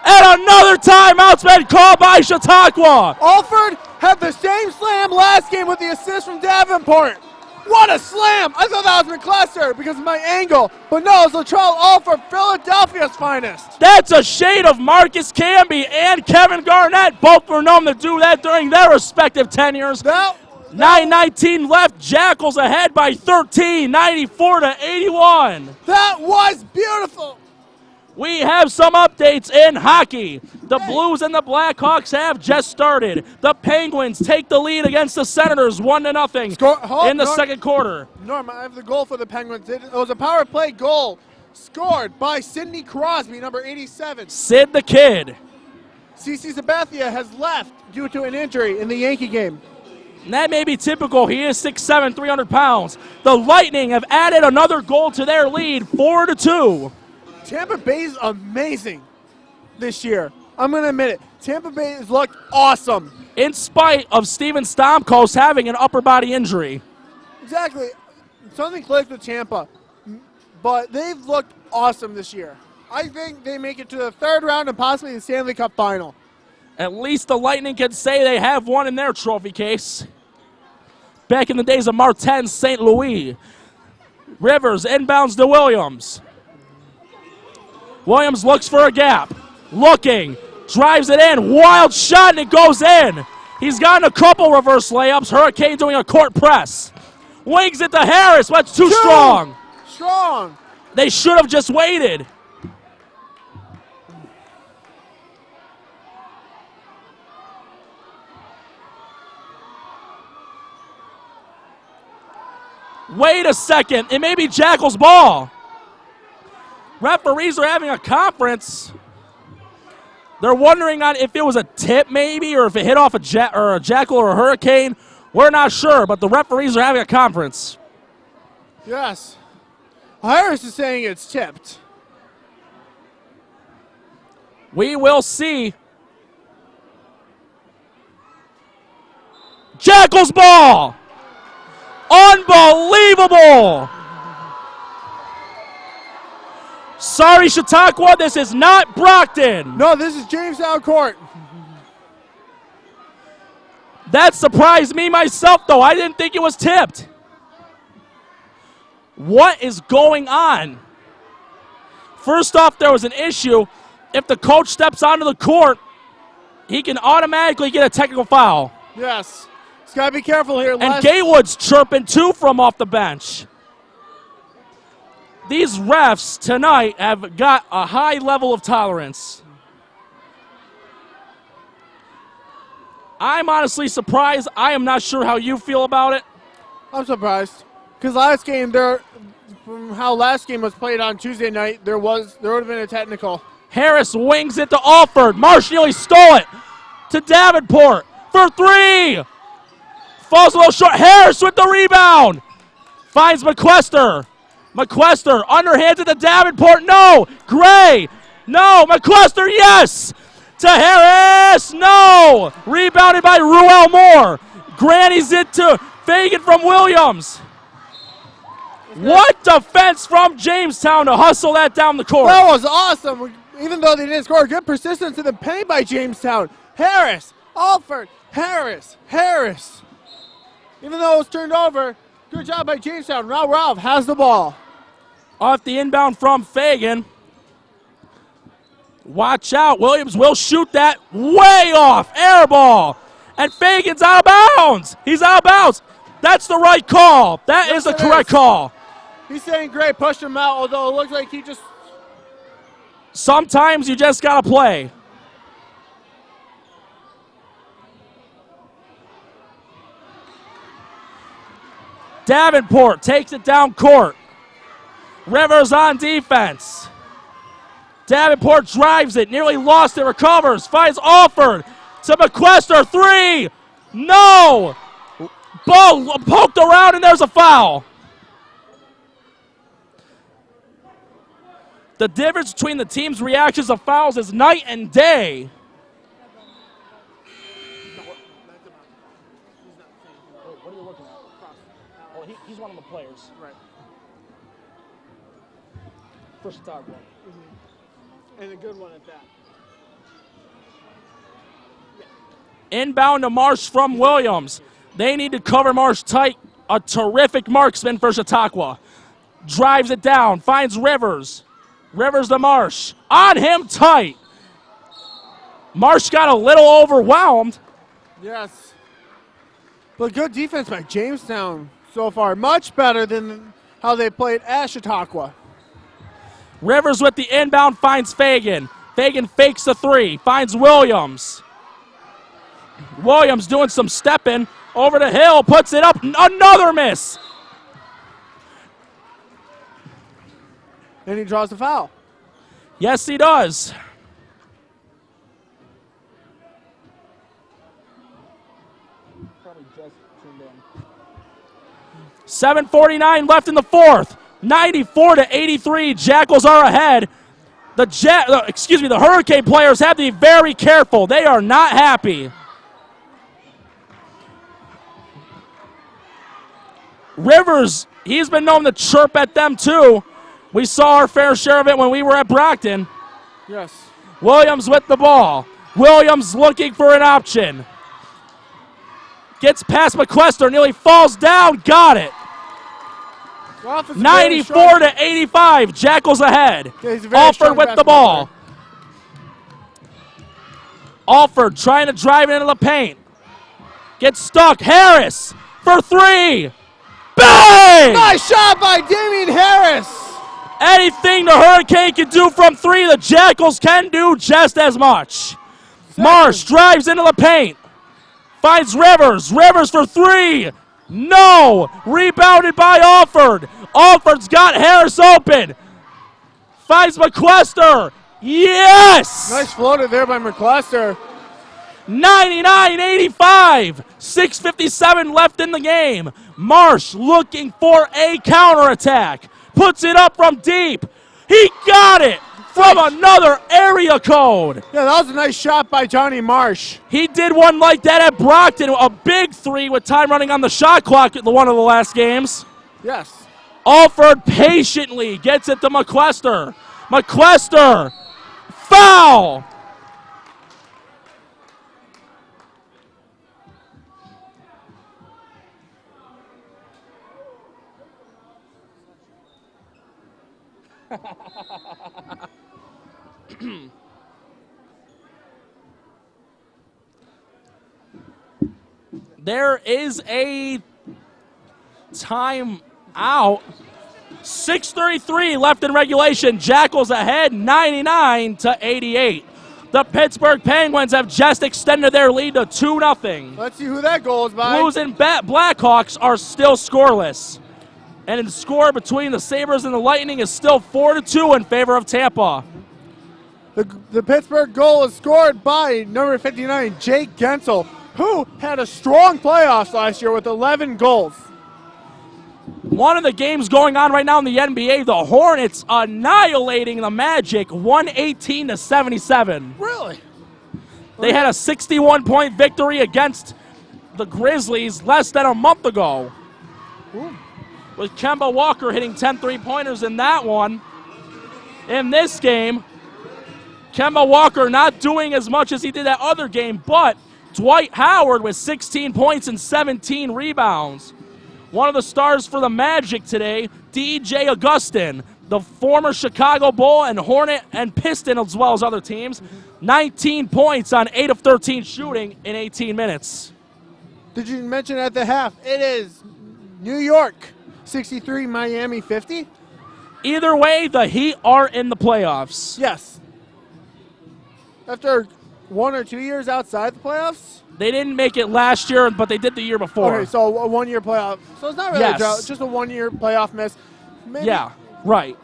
And another timeout's been called by Chautauqua.
Alford had the same slam last game with the assist from Davenport. What a slam! I thought that was McCluster because of my angle, but no, it's Latrell all for Philadelphia's finest.
That's a shade of Marcus Camby and Kevin Garnett. Both were known to do that during their respective tenures. 9:19 left. Jackals ahead by 13, 94-81.
That was beautiful.
We have some updates in hockey. The Blues and the Blackhawks have just started. The Penguins take the lead against the Senators 1-0 in the second quarter.
Norm, I have the goal for the Penguins. It was a power play goal scored by Sidney Crosby, number 87.
Sid the Kid.
CC Sabathia has left due to an injury in the Yankee game.
And that may be typical. He is 6'7", 300 pounds. The Lightning have added another goal to their lead, 4-2.
Tampa Bay is amazing this year. I'm going to admit it. Tampa Bay has looked awesome.
In spite of Steven Stamkos having an upper body injury.
Exactly. Something clicked with Tampa, but they've looked awesome this year. I think they make it to the third round and possibly the Stanley Cup final.
At least the Lightning can say they have one in their trophy case. Back in the days of Martin St. Louis. Rivers inbounds to Williams. Williams looks for a gap. Looking. Drives it in. Wild shot, and it goes in. He's gotten a couple reverse layups. Hurricane doing a court press. Wings it to Harris, but it's too strong.
Strong.
They should have just waited. Wait a second. It may be Jackals' ball. Referees are having a conference. They're wondering on if it was a tip maybe or if it hit off a Jackal or a Hurricane. We're not sure, but the referees are having a conference.
Yes. Harris is saying it's tipped.
We will see. Jackals' ball. Unbelievable. Sorry, Chautauqua, this is not Brockton.
No, this is Jamestown Court.
That surprised me myself, though. I didn't think it was tipped. What is going on? First off, there was an issue. If the coach steps onto the court, he can automatically get a technical foul.
Yes. He's got to be careful here.
And Gatewood's chirping, too, from off the bench. These refs tonight have got a high level of tolerance. I'm honestly surprised. I am not sure how you feel about it.
I'm surprised. Because last game, from how last game was played on Tuesday night, there would have been a technical.
Harris wings it to Alford. Marsh nearly stole it to Davenport for three. Falls a little short. Harris with the rebound. Finds McQuester. McQuester underhands it to Davenport. No. Gray. No. McQuester, yes. To Harris. No. Rebounded by Ruel Moore. Granny's it to Fagan from Williams. What defense from Jamestown to hustle that down the court.
That was awesome. Even though they didn't score, good persistence in the paint by Jamestown. Harris. Alford. Harris. Harris. Even though it was turned over, good job by Jamestown. Now Ralph has the ball.
Off the inbound from Fagan. Watch out. Williams will shoot that way off. Air ball. And Fagan's out of bounds. He's out of bounds. That's the right call. That is the correct call.
He's saying Gray pushed him out, although it looks like he just...
Sometimes you just got to play. Davenport takes it down court. Rivers on defense. Davenport drives it, nearly lost it, recovers, finds Alford to McQuester, three. No. Ball poked around and there's a foul. The difference between the team's reactions of fouls is night and day. What are you looking at? Oh, he's one of the players.
Right.
For Chautauqua.
And a good one at that.
Inbound to Marsh from Williams. They need to cover Marsh tight. A terrific marksman for Chautauqua. Drives it down, finds Rivers. Rivers to Marsh. On him tight. Marsh got a little overwhelmed.
Yes. But good defense by Jamestown so far. Much better than how they played at Chautauqua.
Rivers with the inbound finds Fagan. Fagan fakes the three, finds Williams. Williams doing some stepping over the hill, puts it up, another miss.
And he draws the foul.
Yes, he does. Probably just tuned in. 7:49 left in the fourth. 94-83, Jackals are ahead. The Hurricane players have to be very careful. They are not happy. Rivers, he's been known to chirp at them too. We saw our fair share of it when we were at Brockton.
Yes.
Williams with the ball. Williams looking for an option. Gets past McQuester, nearly falls down, got it. 94-85, Jackals ahead. Alford with the ball. Alford trying to drive it into the paint. Gets stuck. Harris for three. Bang!
Nice shot by Damian Harris.
Anything the Hurricane can do from three, the Jackals can do just as much. Marsh drives into the paint. Finds Rivers. Rivers for three. No! Rebounded by Alford. Alford's got Harris open. Finds McQuester. Yes!
Nice floater there by McQuester.
99-85. 6:57 left in the game. Marsh looking for a counterattack. Puts it up from deep. He got it from another area code.
Yeah, that was a nice shot by Johnny Marsh.
He did one like that at Brockton, a big three with time running on the shot clock at one of the last games.
Yes.
Alford patiently gets it to McQuester. McQuester, foul. There is a time out. 6:33 left in regulation. Jackals ahead 99-88. The Pittsburgh Penguins have just extended their lead to 2-0.
Let's see who that goal is by.
Blues and Blackhawks are still scoreless. And the score between the Sabres and the Lightning is still 4-2 in favor of Tampa.
The Pittsburgh goal is scored by number 59, Jake Gensel, who had a strong playoffs last year with 11 goals.
One of the games going on right now in the NBA, the Hornets annihilating the Magic 118-77.
Really?
They had a 61-point victory against the Grizzlies less than a month ago.
Ooh.
With Kemba Walker hitting 10 3-pointers in that one. In this game, Kemba Walker not doing as much as he did that other game, but Dwight Howard with 16 points and 17 rebounds. One of the stars for the Magic today, DJ Augustin, the former Chicago Bull and Hornet and Piston as well as other teams. 19 points on 8 of 13 shooting in 18 minutes.
Did you mention at the half, it is New York 63, Miami 50?
Either way, the Heat are in the playoffs.
Yes. After 1 or 2 years outside the playoffs?
They didn't make it last year, but they did the year before.
Okay, so a 1-year playoff. So it's not really a drought, just a 1-year playoff miss. Maybe.
Yeah, right.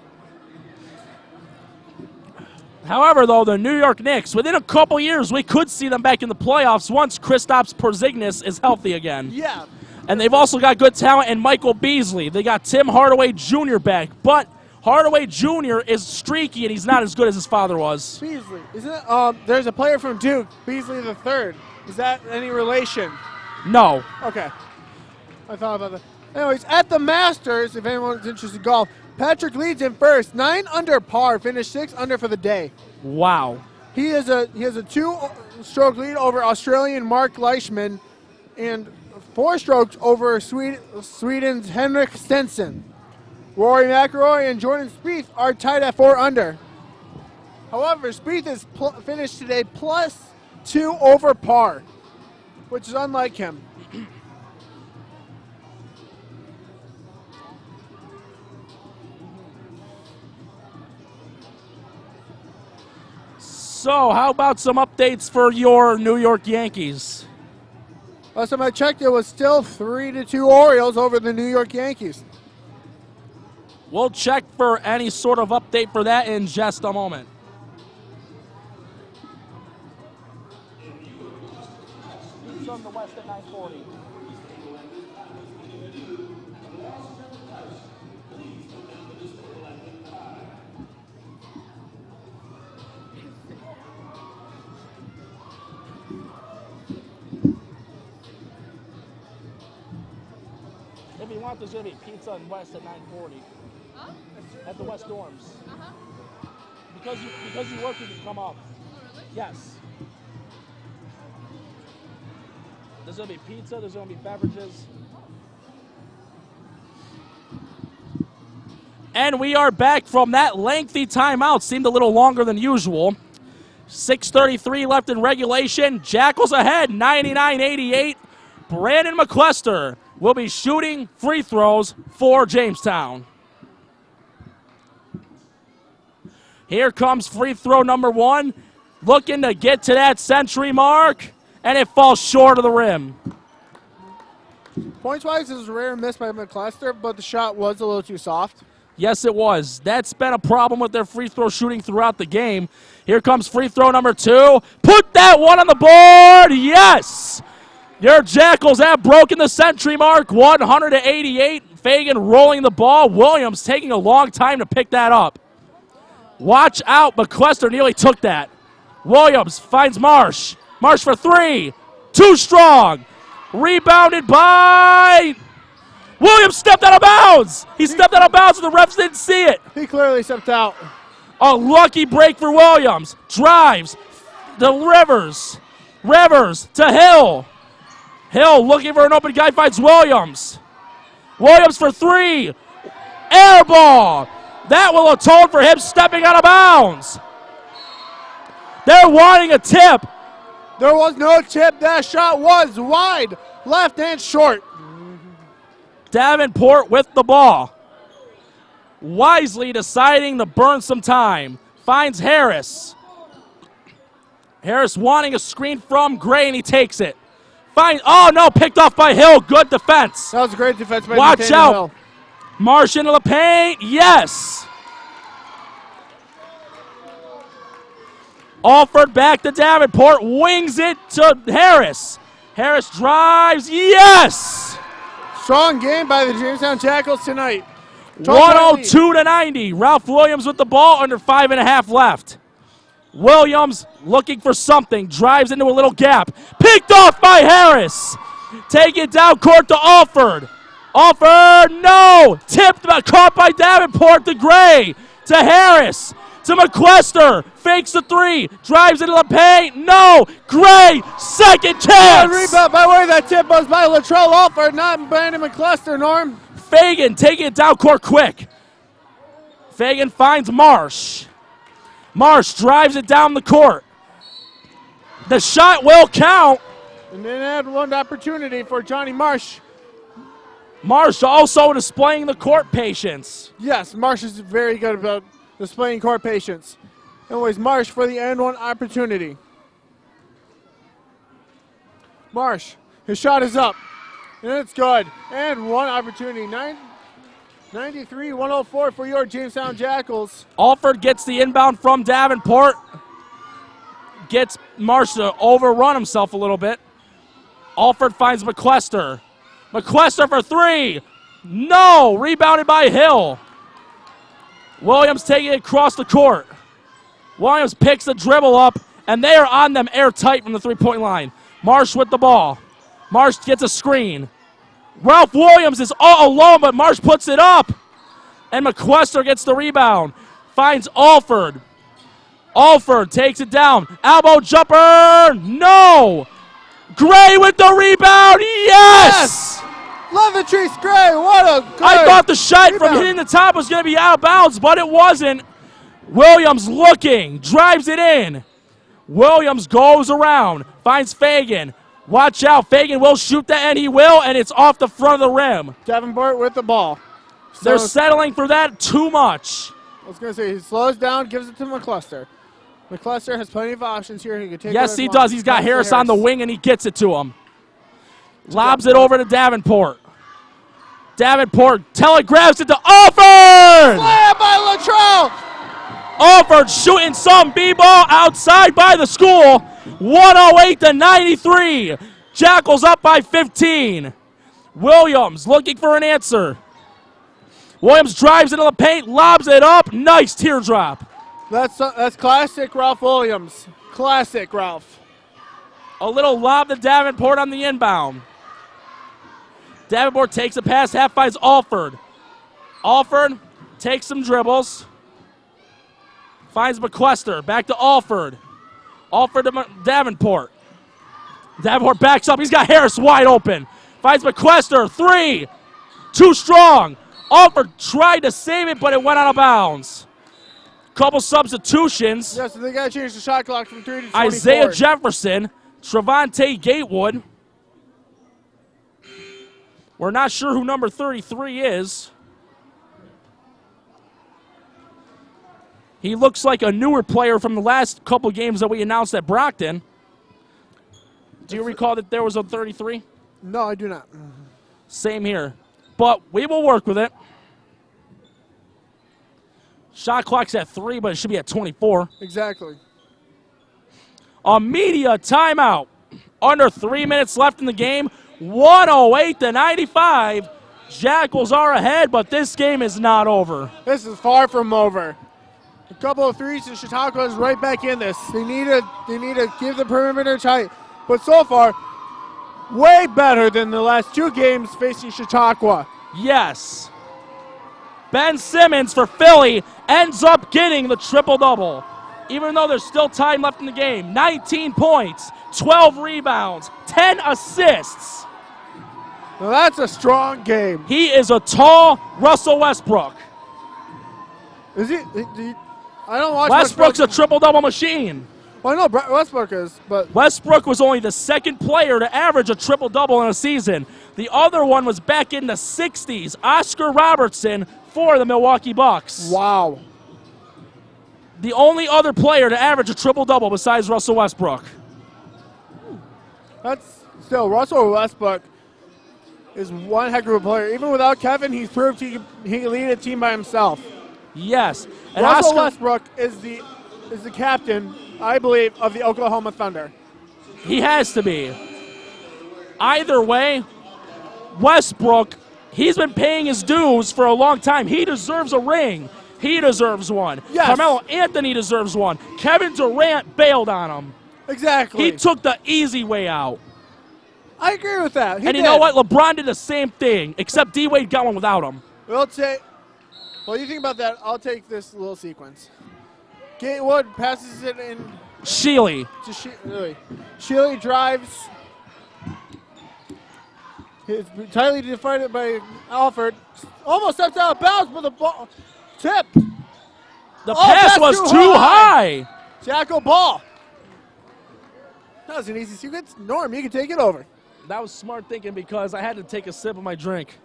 However, though, the New York Knicks, within a couple years, we could see them back in the playoffs once Kristaps Porzingis is healthy again.
Yeah.
And they've also got good talent in Michael Beasley. They got Tim Hardaway Jr. back, but Hardaway Jr. is streaky and he's not as good as his father was.
Beasley. Isn't it, there's a player from Duke, Beasley the third. Is that any relation?
No.
Okay. I thought about that. Anyways, at the Masters, if anyone's interested in golf, Patrick leads in first, 9 under par, finished 6 under for the day.
Wow.
He has a 2-stroke lead over Australian Mark Leishman, and 4 strokes over Sweden's Henrik Stenson. Rory McIlroy and Jordan Spieth are tied at 4 under. However, Spieth is finished today +2 over par, which is unlike him.
So, how about some updates for your New York Yankees?
Last time I checked, it was still 3-2 Orioles over the New York Yankees.
We'll check for any sort of update for that in just a moment. On the west at 940. If you want, there's going to be pizza in west at 940. Huh? At the west dorms. Uh-huh. Because you work, you can come up. Oh, really? Yes. There's going to be pizza, there's going to be beverages. And we are back from that lengthy timeout. Seemed a little longer than usual. 6:33 left in regulation. Jackals ahead, 99-88. Brandon McCluster will be shooting free throws for Jamestown. Here comes free throw number 1. Looking to get to that century mark. And it falls short of the rim.
Points-wise, it was a rare miss by McCluster, but the shot was a little too soft.
Yes, it was. That's been a problem with their free throw shooting throughout the game. Here comes free throw number 2. Put that one on the board. Yes! Your Jackals have broken the century mark, 100-88. Fagan rolling the ball. Williams taking a long time to pick that up. Watch out. McCluster nearly took that. Williams finds Marsh. Marsh for 3. Too strong. Rebounded by... Williams stepped out of bounds. He stepped out of bounds and the refs didn't see it.
He clearly stepped out.
A lucky break for Williams. Drives to Rivers. Rivers to Hill. Hill looking for an open guy, finds Williams. Williams for 3. Air ball. That will atone for him stepping out of bounds. They're wanting a tip.
There was no tip. That shot was wide, left and short.
Davenport with the ball. Wisely deciding to burn some time. Finds Harris. Harris wanting a screen from Gray, and he takes it. Oh, no, picked off by Hill. Good defense.
That was a great defense by
Watch
Nathaniel
out.
Hill.
Marsh into the paint. Yes. Alford back to Davenport. Wings it to Harris. Harris drives. Yes.
Strong game by the Jamestown Jackals tonight.
102-90. Ralph Williams with the ball, under 5.5 left. Williams looking for something. Drives into a little gap. Picked off by Harris. Take it down court to Alford. Alford, no. Tipped, caught by Davenport to Gray. To Harris. To McCluster. Fakes the 3. Drives into the paint. No. Gray. Second chance.
Rebound by way that tip was by Latrell Alford, not Brandon McCluster, Norm.
Fagan taking it down court quick. Fagan finds Marsh. Marsh drives it down the court. The shot will count.
And then had one opportunity for Johnny Marsh.
Marsh also displaying the court patience.
Yes, Marsh is very good about displaying court patience. Anyways, Marsh for the and one opportunity. Marsh, his shot is up. And it's good. And one opportunity. 93-104 for your Jamestown Jackals.
Alford gets the inbound from Davenport. Gets Marsh to overrun himself a little bit. Alford finds McCluster. McCluster for 3. No. Rebounded by Hill. Williams taking it across the court. Williams picks the dribble up, and they are on them airtight from the three-point line. Marsh with the ball. Marsh gets a screen. Ralph Williams is all alone, but Marsh puts it up. And McCluster gets the rebound. Finds Alford. Alford takes it down. Elbow jumper. No. Gray with the rebound. Yes!
Levatrice Gray, what a good
I thought the shot from
rebound.
hitting the top was going to be out of bounds, but it wasn't. Williams looking, drives it in. Williams goes around, finds Fagan. Watch out, Fagan will shoot that, and he will, and it's off the front of the rim.
Davenport with the ball.
They're
So-
settling for that too much.
I was going to say, he slows down, gives it to McCluster. McCluster has plenty of options here. He can take
Yes,
it
he
as
does.
long.
He's got
Pass to
Harris on the wing, and he gets it to him. Lobs it over to Davenport. Davenport telegraphs it to Alford!
Slam by Latrell!
Alford shooting some B-ball outside by the school. 108-93. Jackals up by 15. Williams looking for an answer. Williams drives into the paint, lobs it up. Nice teardrop.
That's classic Ralph Williams. Classic Ralph.
A little lob to Davenport on the inbound. Davenport takes a pass, half finds Alford. Alford takes some dribbles. Finds McCluster, back to Alford. Alford to Davenport. Davenport backs up, he's got Harris wide open. Finds McCluster, three. Too strong. Alford tried to save it, but it went out of bounds. Couple substitutions.
Yes, so they got to change the shot clock from 3 to 24.
Isaiah Jefferson, Trevante Gatewood. We're not sure who number 33 is. He looks like a newer player from the last couple games that we announced at Brockton. Do you recall that there was a 33?
No, I do not.
Same here. But we will work with it. Shot clock's at 3, but it should be at 24.
Exactly.
A media timeout. Under 3 minutes left in the game. 108-95. Jackals are ahead, but this game is not over.
This is far from over. A couple of threes and Chautauqua is right back in this. They need to give the perimeter tight. But so far, way better than the last two games facing Chautauqua.
Yes. Ben Simmons for Philly ends up getting the triple-double. Even though there's still time left in the game. 19 points, 12 rebounds, 10 assists.
Now that's a strong game.
He is a tall Russell Westbrook.
Is he? I don't watch
Westbrook's a
Westbrook.
triple-double machine.
Well, I know Westbrook is, but
Westbrook was only the second player to average a triple-double in a season. The other one was back in the 60s, Oscar Robertson for the Milwaukee Bucks.
wow.
The only other player to average a triple-double besides Russell Westbrook.
That's still Russell Westbrook is one heck of a player. Even without Kevin, he's proved he can lead a team by himself.
Yes. And
Russell
Oscar,
Westbrook is the captain, I believe, of the Oklahoma Thunder.
he has to be. Either way, Westbrook, he's been paying his dues for a long time. He deserves a ring. He deserves one.
Yes.
Carmelo Anthony deserves one. Kevin Durant bailed on him.
Exactly.
He took the easy way out.
I agree with that. He
And you
did.
know what? LeBron did the same thing, except D-Wade got one without him.
We'll take. Well, you think about that. I'll take this little sequence. Gatewood passes it in
Sheely.
to Sheely. Sheely drives. He's tightly defended by Alford. Almost steps out of bounds, but the ball tip.
The
Oh,
pass
that's
was
too
too
high.
high.
Jackal ball. That was an easy sequence. Norm, you can take it over.
That was smart thinking because I had to take a sip of my drink.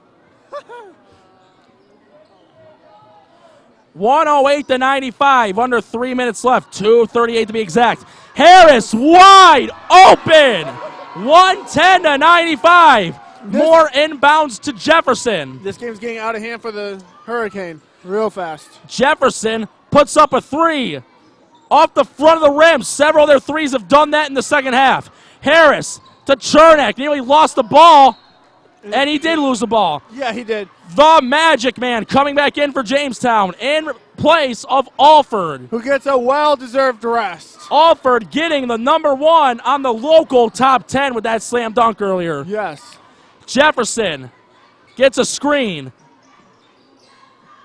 108-95, under 3 minutes left. 2:38 to be exact. Harris wide open. 110-95. More inbounds to Jefferson.
This game's getting out of hand for the Hurricane real fast.
Jefferson puts up a three. Off the front of the rim. Several of their threes have done that in the second half. Harris to Chernak. Nearly lost the ball. And he did lose the ball.
Yeah, he did.
The Magic Man coming back in for Jamestown in place of Alford.
Who gets a well-deserved rest.
Alford getting the number one on the local top 10 with that slam dunk earlier.
Yes.
Jefferson gets a screen.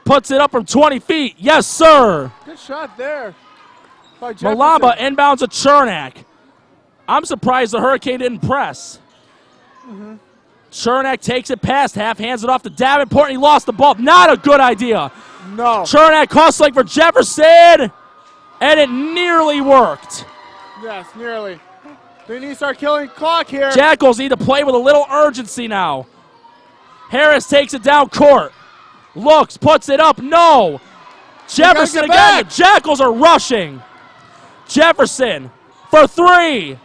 Puts it up from 20 feet. Yes, sir.
Good shot there by Jefferson.
Malamba inbounds a Chernak. I'm surprised the Hurricane didn't press. Chernak takes it past half, hands it off to Davenport, and he lost the ball. Not a good idea.
No.
Chernak hustling for Jefferson, and it nearly worked.
Yes, nearly. They need to start killing clock here.
Jackals need to play with a little urgency now. Harris takes it down court. Looks, puts it up, no. Jefferson again,
back.
the Jackals are rushing. Jefferson for three.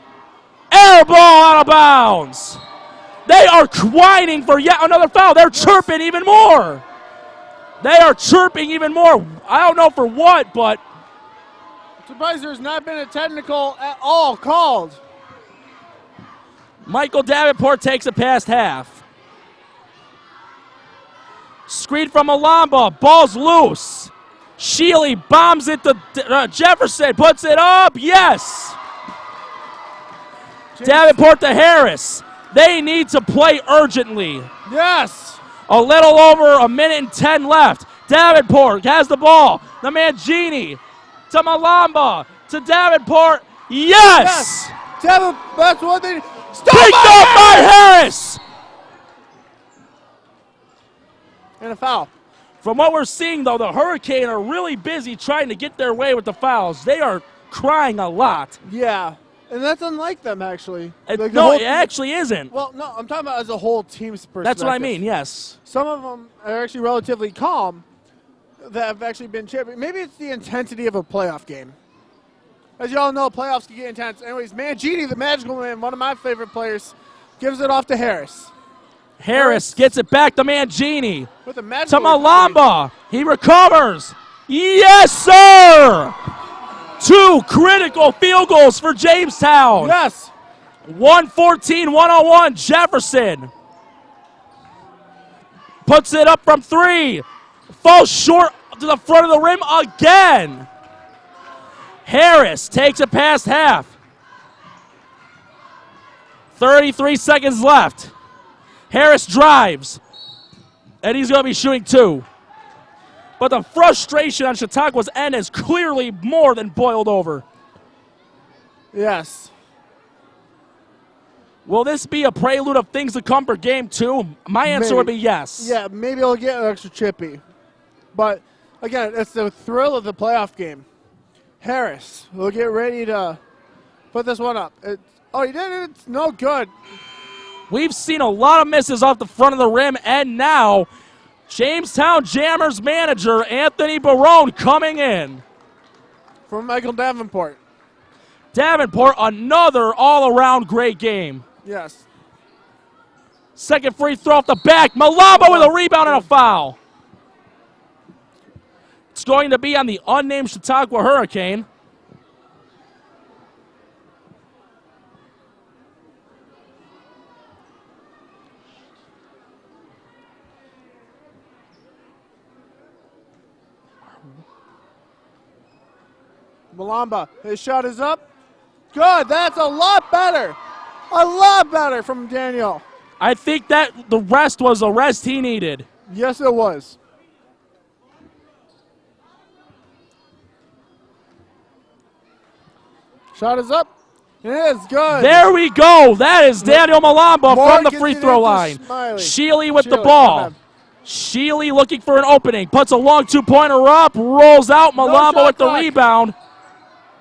Air ball out of bounds. They are whining for yet another foul. They're chirping even more. They are chirping even more. I don't know for what, but.
I'm surprised there's not been a technical at all called.
Michael Davenport takes it past half. Screen from Alamba. Ball's loose. Shealy bombs it to Jefferson. Puts it up. Yes. Davenport to Harris. They need to play urgently.
Yes.
A little over a minute and 10 left. Davenport has the ball. The Mangini to Malamba to Davenport. Yes!
That's what they.
Picked up by Harris!
And a foul.
From what we're seeing, though, the Hurricane are really busy trying to get their way with the fouls. They are crying a lot.
Yeah. And that's unlike them, actually. Like
No, it actually isn't.
Well, no, I'm talking about as a whole team's perspective.
That's what I mean, yes.
Some of them are actually relatively calm that have actually been chipping. Maybe it's the intensity of a playoff game. As you all know, playoffs can get intense. Anyways, Mangini, the magical man, one of my favorite players, gives it off to Harris.
Harris gets it back to Mangini.
With a magical
To Malamba. He recovers. Yes, sir! 2 critical field goals for Jamestown.
Yes.
114-101. Jefferson puts it up from 3. Falls short to the front of the rim again. Harris takes it past half. 33 seconds left. Harris drives, and he's going to be shooting 2. But the frustration on Chautauqua's end is clearly more than boiled over.
Yes.
Will this be a prelude of things to come for game 2? My answer would be yes.
Yeah, maybe it'll get an extra chippy. But, again, it's the thrill of the playoff game. Harris will get ready to put this one up. Oh, he did it. It's no good.
We've seen a lot of misses off the front of the rim, and now Jamestown Jammers manager Anthony Barone coming in.
From Michael Davenport.
Davenport, another all-around great game.
Yes.
Second free throw off the back. Malamba with a rebound and a foul. It's going to be on the unnamed Chautauqua Hurricane.
Malamba, his shot is up. Good, that's a lot better. A lot better from Daniel.
I think that the rest was a rest he needed.
Yes, it was. Shot is up. It is good.
There we go. That is Daniel Malamba from the
Morgan
free
gets it
throw
into
line.
Smiley.
Shealy with the
Shealy,
ball.
come
Shealy looking for an opening. Puts a long two-pointer up. Rolls out. Malamba
shot
with the
clock.
rebound.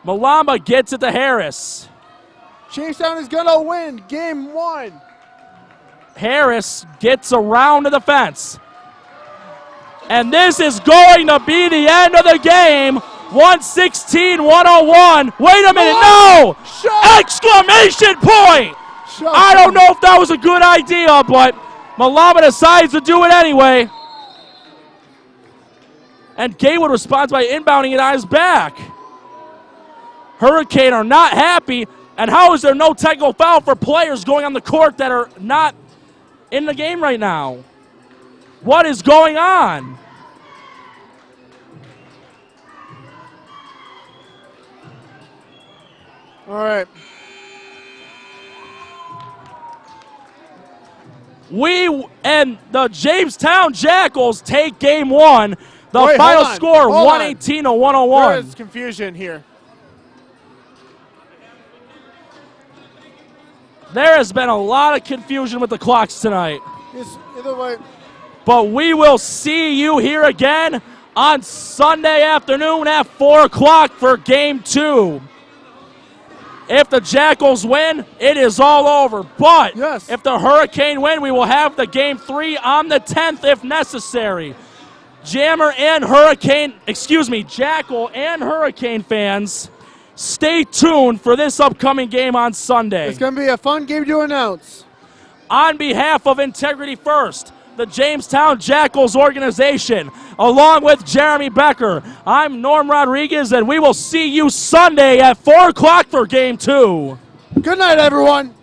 Malamba gets it to Harris.
Jamestown is going to win game 1.
Harris gets around to the fence. And this is going to be the end of the game. 116-101. Wait a minute, no!
Shot.
Exclamation point!
Shot.
I don't know if that was a good idea, but Malamba decides to do it anyway. And Gatewood responds by inbounding it on his back. Hurricane are not happy. And how is there no technical foul for players going on the court that are not in the game right now? What is going on?
All right.
We and the Jamestown Jackals take game 1. The
Wait,
final
hold on,
score,
hold on.
118-101.
There is confusion here.
There has been a lot of confusion with the clocks tonight.
Either way,
But we will see you here again on Sunday afternoon at 4 o'clock for Game 2. If the Jackals win, it is all over. But
Yes.
if the Hurricane win, we will have the Game 3 on the 10th if necessary. Jackal and Hurricane fans, stay tuned for this upcoming game on Sunday.
it's going to be a fun game to announce.
On behalf of Integrity First, the Jamestown Jackals organization, along with Jeremy Becker, I'm Norm Rodriguez, and we will see you Sunday at 4 o'clock for Game 2.
Good night, everyone.